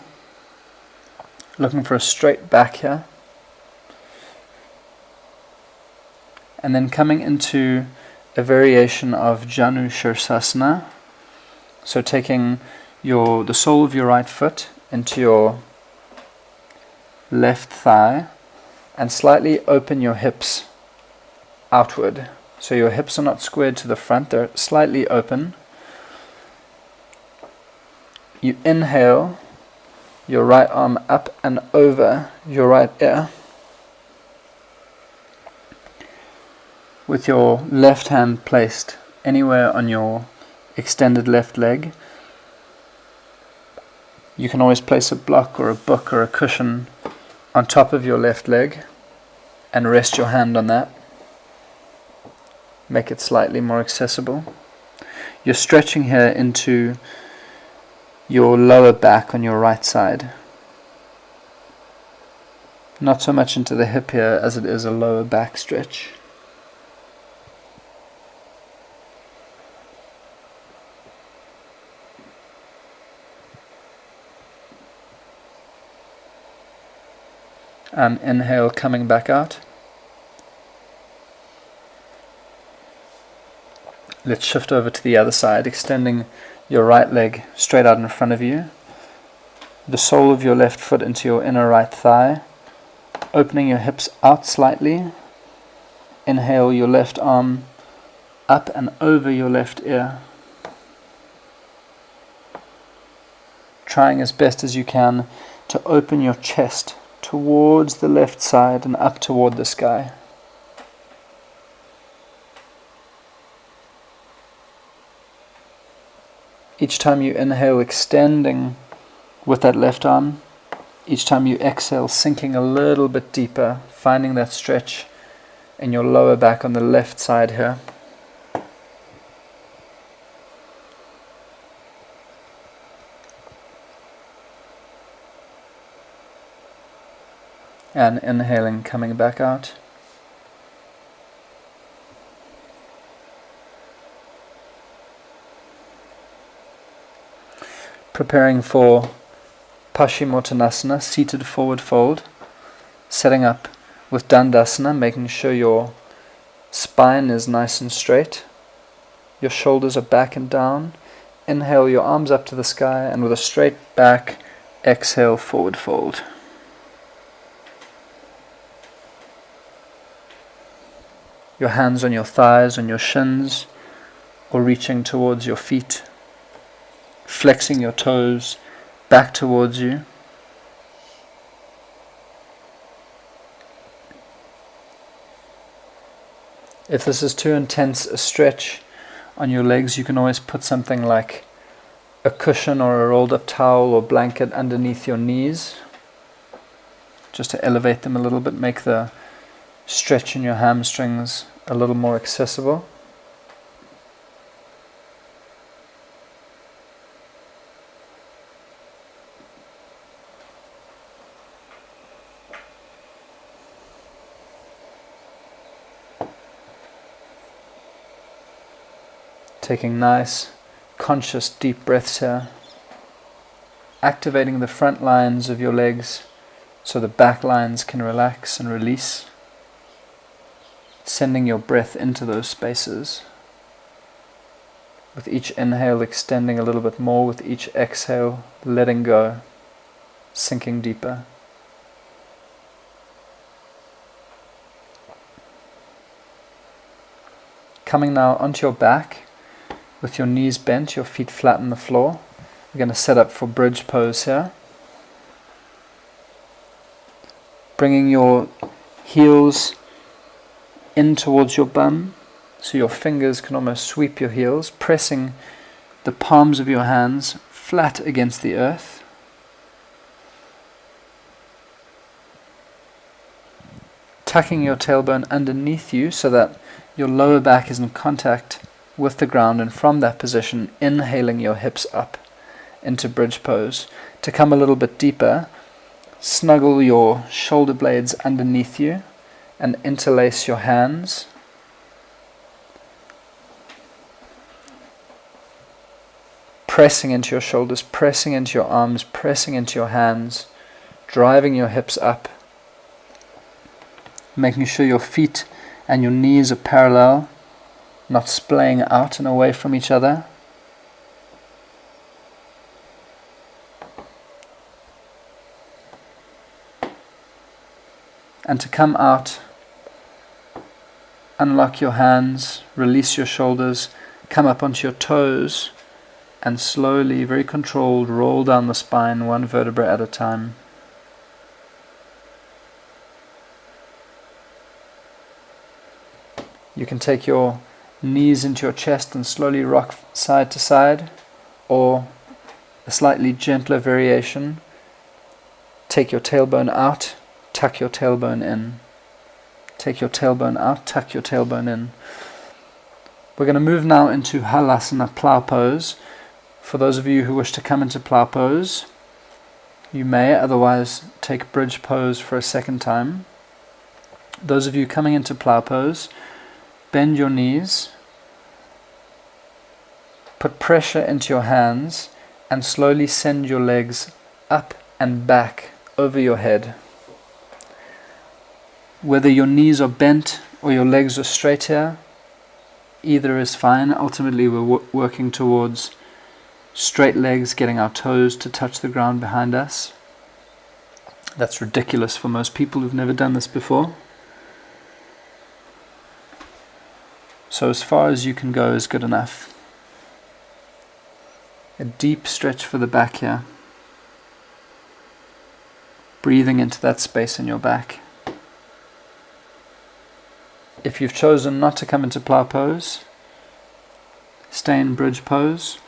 Looking for a straight back here. And then coming into a variation of Janu Shirsasana. So taking the sole of your right foot into your left thigh and slightly open your hips outward. So your hips are not squared to the front, they're slightly open. You inhale your right arm up and over your right ear, with your left hand placed anywhere on your extended left leg. You can always place a block or a book or a cushion on top of your left leg and rest your hand on that. Make it slightly more accessible. You're stretching here into your lower back on your right side. Not so much into the hip here as it is a lower back stretch. And inhale, coming back out. Let's shift over to the other side, extending your right leg straight out in front of you. The sole of your left foot into your inner right thigh. Opening your hips out slightly. Inhale your left arm up and over your left ear. Trying as best as you can to open your chest towards the left side and up toward the sky. Each time you inhale, extending with that left arm. Each time you exhale, sinking a little bit deeper, finding that stretch in your lower back on the left side here. And inhaling, coming back out. Preparing for Paschimottanasana, seated forward fold. Setting up with Dandasana, making sure your spine is nice and straight. Your shoulders are back and down. Inhale your arms up to the sky, and with a straight back, exhale, forward fold. Your hands on your thighs, on your shins, or reaching towards your feet. Flexing your toes back towards you. If this is too intense a stretch on your legs, you can always put something like a cushion or a rolled up towel or blanket underneath your knees, just to elevate them a little bit, make the stretch in your hamstrings a little more accessible. Taking nice, conscious, deep breaths here. Activating the front lines of your legs so the back lines can relax and release. Sending your breath into those spaces. With each inhale, extending a little bit more. With each exhale, letting go, sinking deeper. Coming now onto your back. With your knees bent, your feet flat on the floor. We're going to set up for bridge pose here. Bringing your heels in towards your bum, so your fingers can almost sweep your heels, pressing the palms of your hands flat against the earth. Tucking your tailbone underneath you so that your lower back is in contact with the ground, and from that position inhaling your hips up into bridge pose. To come a little bit deeper, snuggle your shoulder blades underneath you and interlace your hands. Pressing into your shoulders, pressing into your arms, pressing into your hands, driving your hips up, making sure your feet and your knees are parallel, not splaying out and away from each other. And to come out, unlock your hands, release your shoulders, come up onto your toes, and slowly, very controlled, roll down the spine one vertebra at a time. You can take your knees into your chest and slowly rock side to side, or a slightly gentler variation. Take your tailbone out, tuck your tailbone in. Take your tailbone out, tuck your tailbone in. We're going to move now into Halasana plow pose. For those of you who wish to come into plow pose, you may, otherwise take bridge pose for a second time. Those of you coming into plow pose, bend your knees, put pressure into your hands, and slowly send your legs up and back over your head. Whether your knees are bent or your legs are straight here, either is fine. Ultimately, we're working towards straight legs, getting our toes to touch the ground behind us. That's ridiculous for most people who've never done this before. So as far as you can go is good enough. A deep stretch for the back here. Breathing into that space in your back. If you've chosen not to come into plow pose, stay in bridge pose,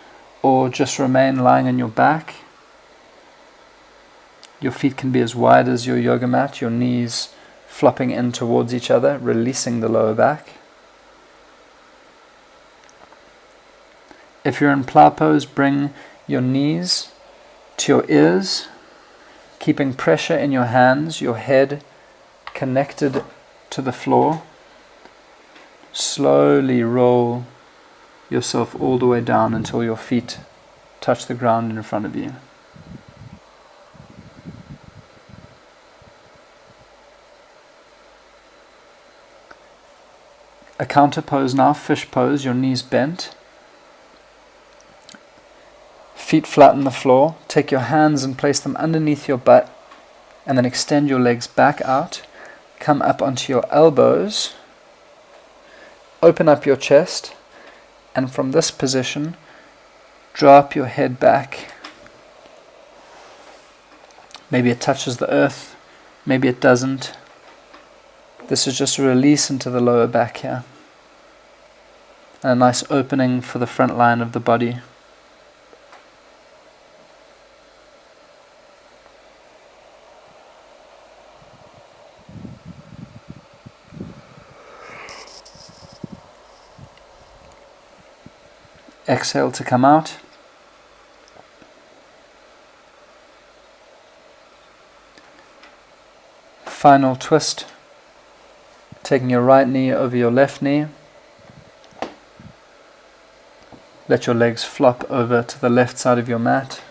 or just remain lying on your back. Your feet can be as wide as your yoga mat, your knees flopping in towards each other, releasing the lower back. If you're in plow pose, bring your knees to your ears, keeping pressure in your hands, your head connected to the floor. Slowly roll yourself all the way down until your feet touch the ground in front of you. A counter pose now, fish pose, your knees bent. Feet flat on the floor. Take your hands and place them underneath your butt, and then extend your legs back out. Come up onto your elbows. Open up your chest, and from this position, drop your head back. Maybe it touches the earth, maybe it doesn't. This is just a release into the lower back here. and a nice opening for the front line of the body. Exhale to come out. Final twist. Taking your right knee over your left knee. Let your legs flop over to the left side of your mat.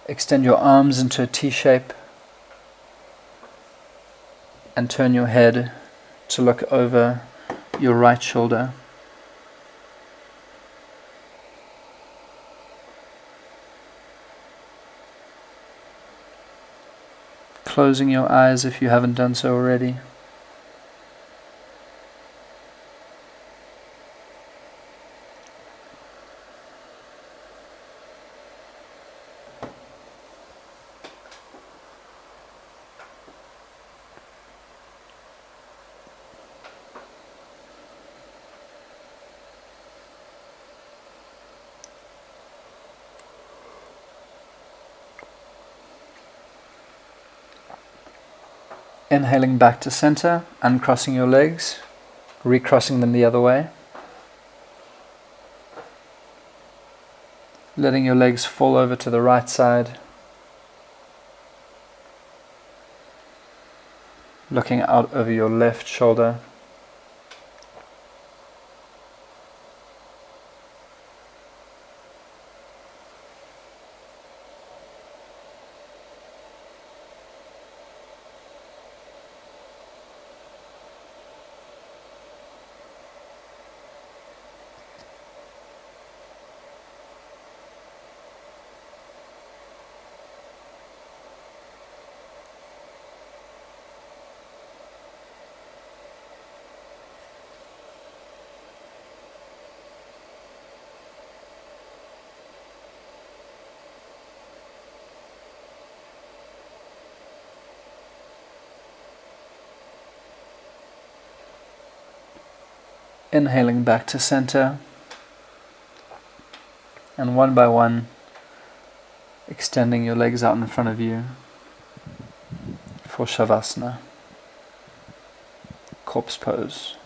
Extend your arms into a T shape and turn your head to look over your right shoulder. Closing your eyes if you haven't done so already. Inhaling back to center, uncrossing your legs, recrossing them the other way. Letting your legs fall over to the right side. Looking out over your left shoulder. Inhaling back to center, and one by one extending your legs out in front of you for Shavasana, corpse pose.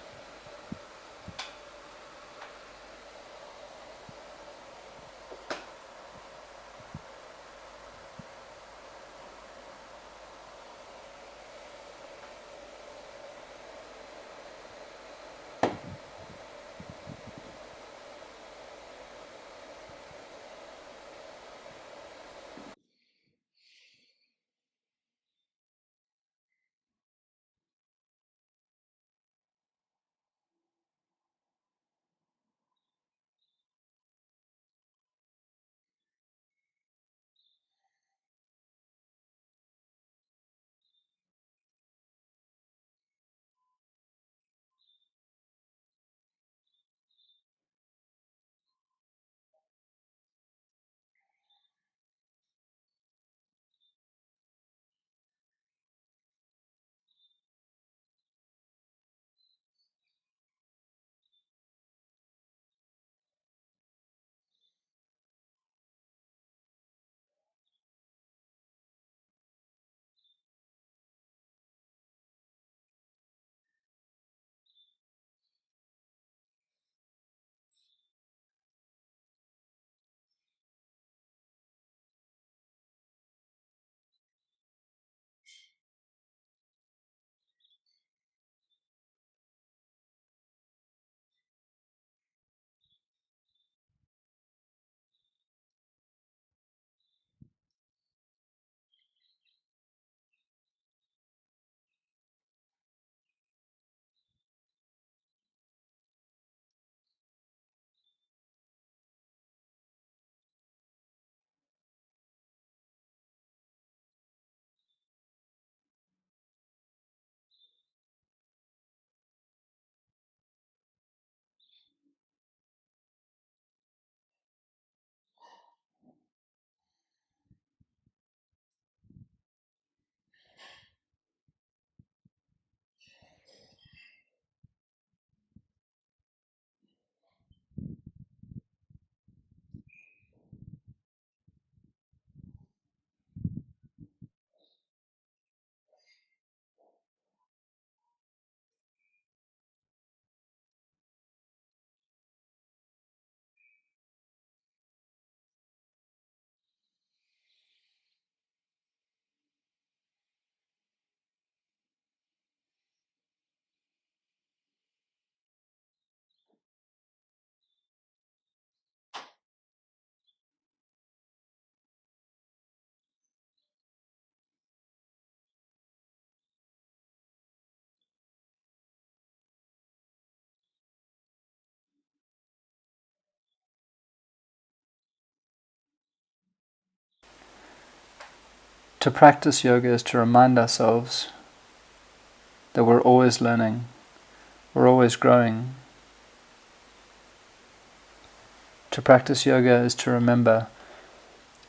To practice yoga is to remind ourselves that we're always learning, we're always growing. To practice yoga is to remember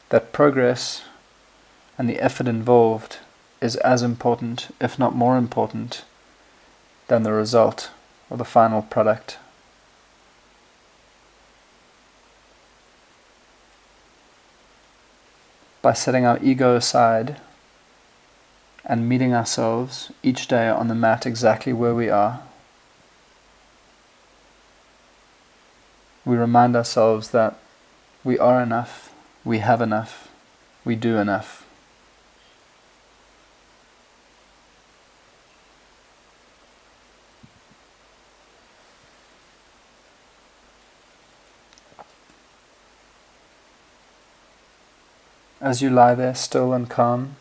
that progress and the effort involved is as important, if not more important, than the result or the final product. By setting our ego aside and meeting ourselves each day on the mat exactly where we are, we remind ourselves that we are enough, we have enough, we do enough. As you lie there still and calm,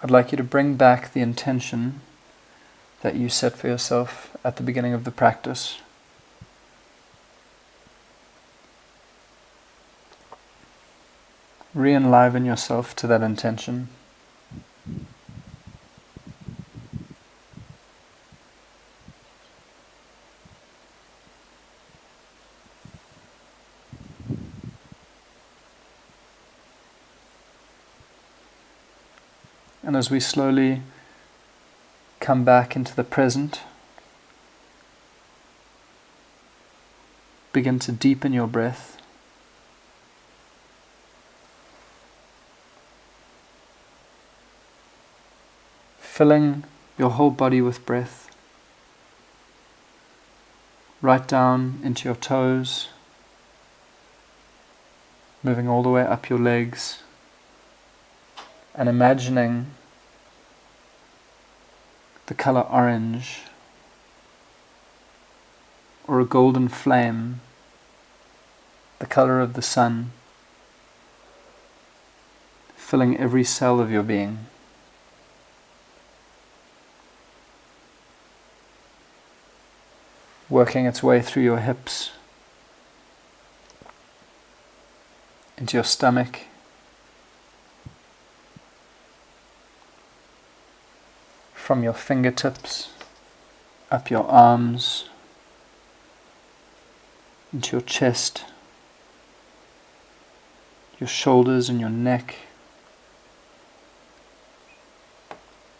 I'd like you to bring back the intention that you set for yourself at the beginning of the practice. Re-enliven yourself to that intention. And as we slowly come back into the present, begin to deepen your breath. Filling your whole body with breath, right down into your toes, moving all the way up your legs, and imagining the color orange or a golden flame, the color of the sun, filling every cell of your being. Working its way through your hips, into your stomach, from your fingertips, up your arms, into your chest, your shoulders and your neck,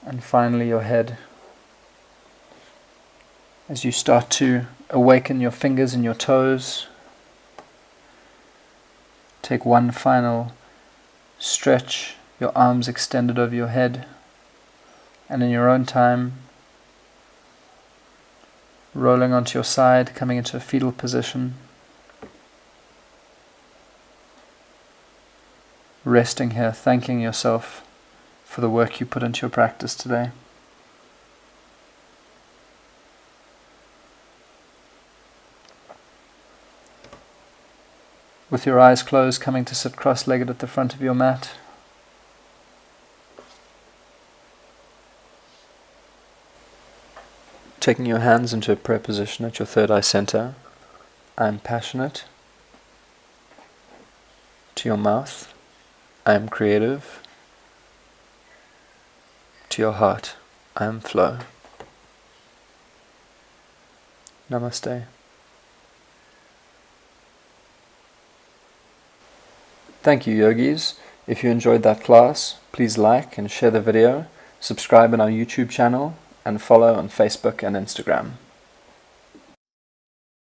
and finally your head. As you start to awaken your fingers and your toes, take one final stretch, your arms extended over your head, and in your own time, rolling onto your side, coming into a fetal position, resting here, thanking yourself for the work you put into your practice today. With your eyes closed, coming to sit cross-legged at the front of your mat. Taking your hands into a prayer position at your third eye center. I am passionate. To your mouth, I am creative. To your heart, I am flow. Namaste. Thank you, yogis. If you enjoyed that class, please like and share the video, subscribe on our YouTube channel, and follow on Facebook and Instagram.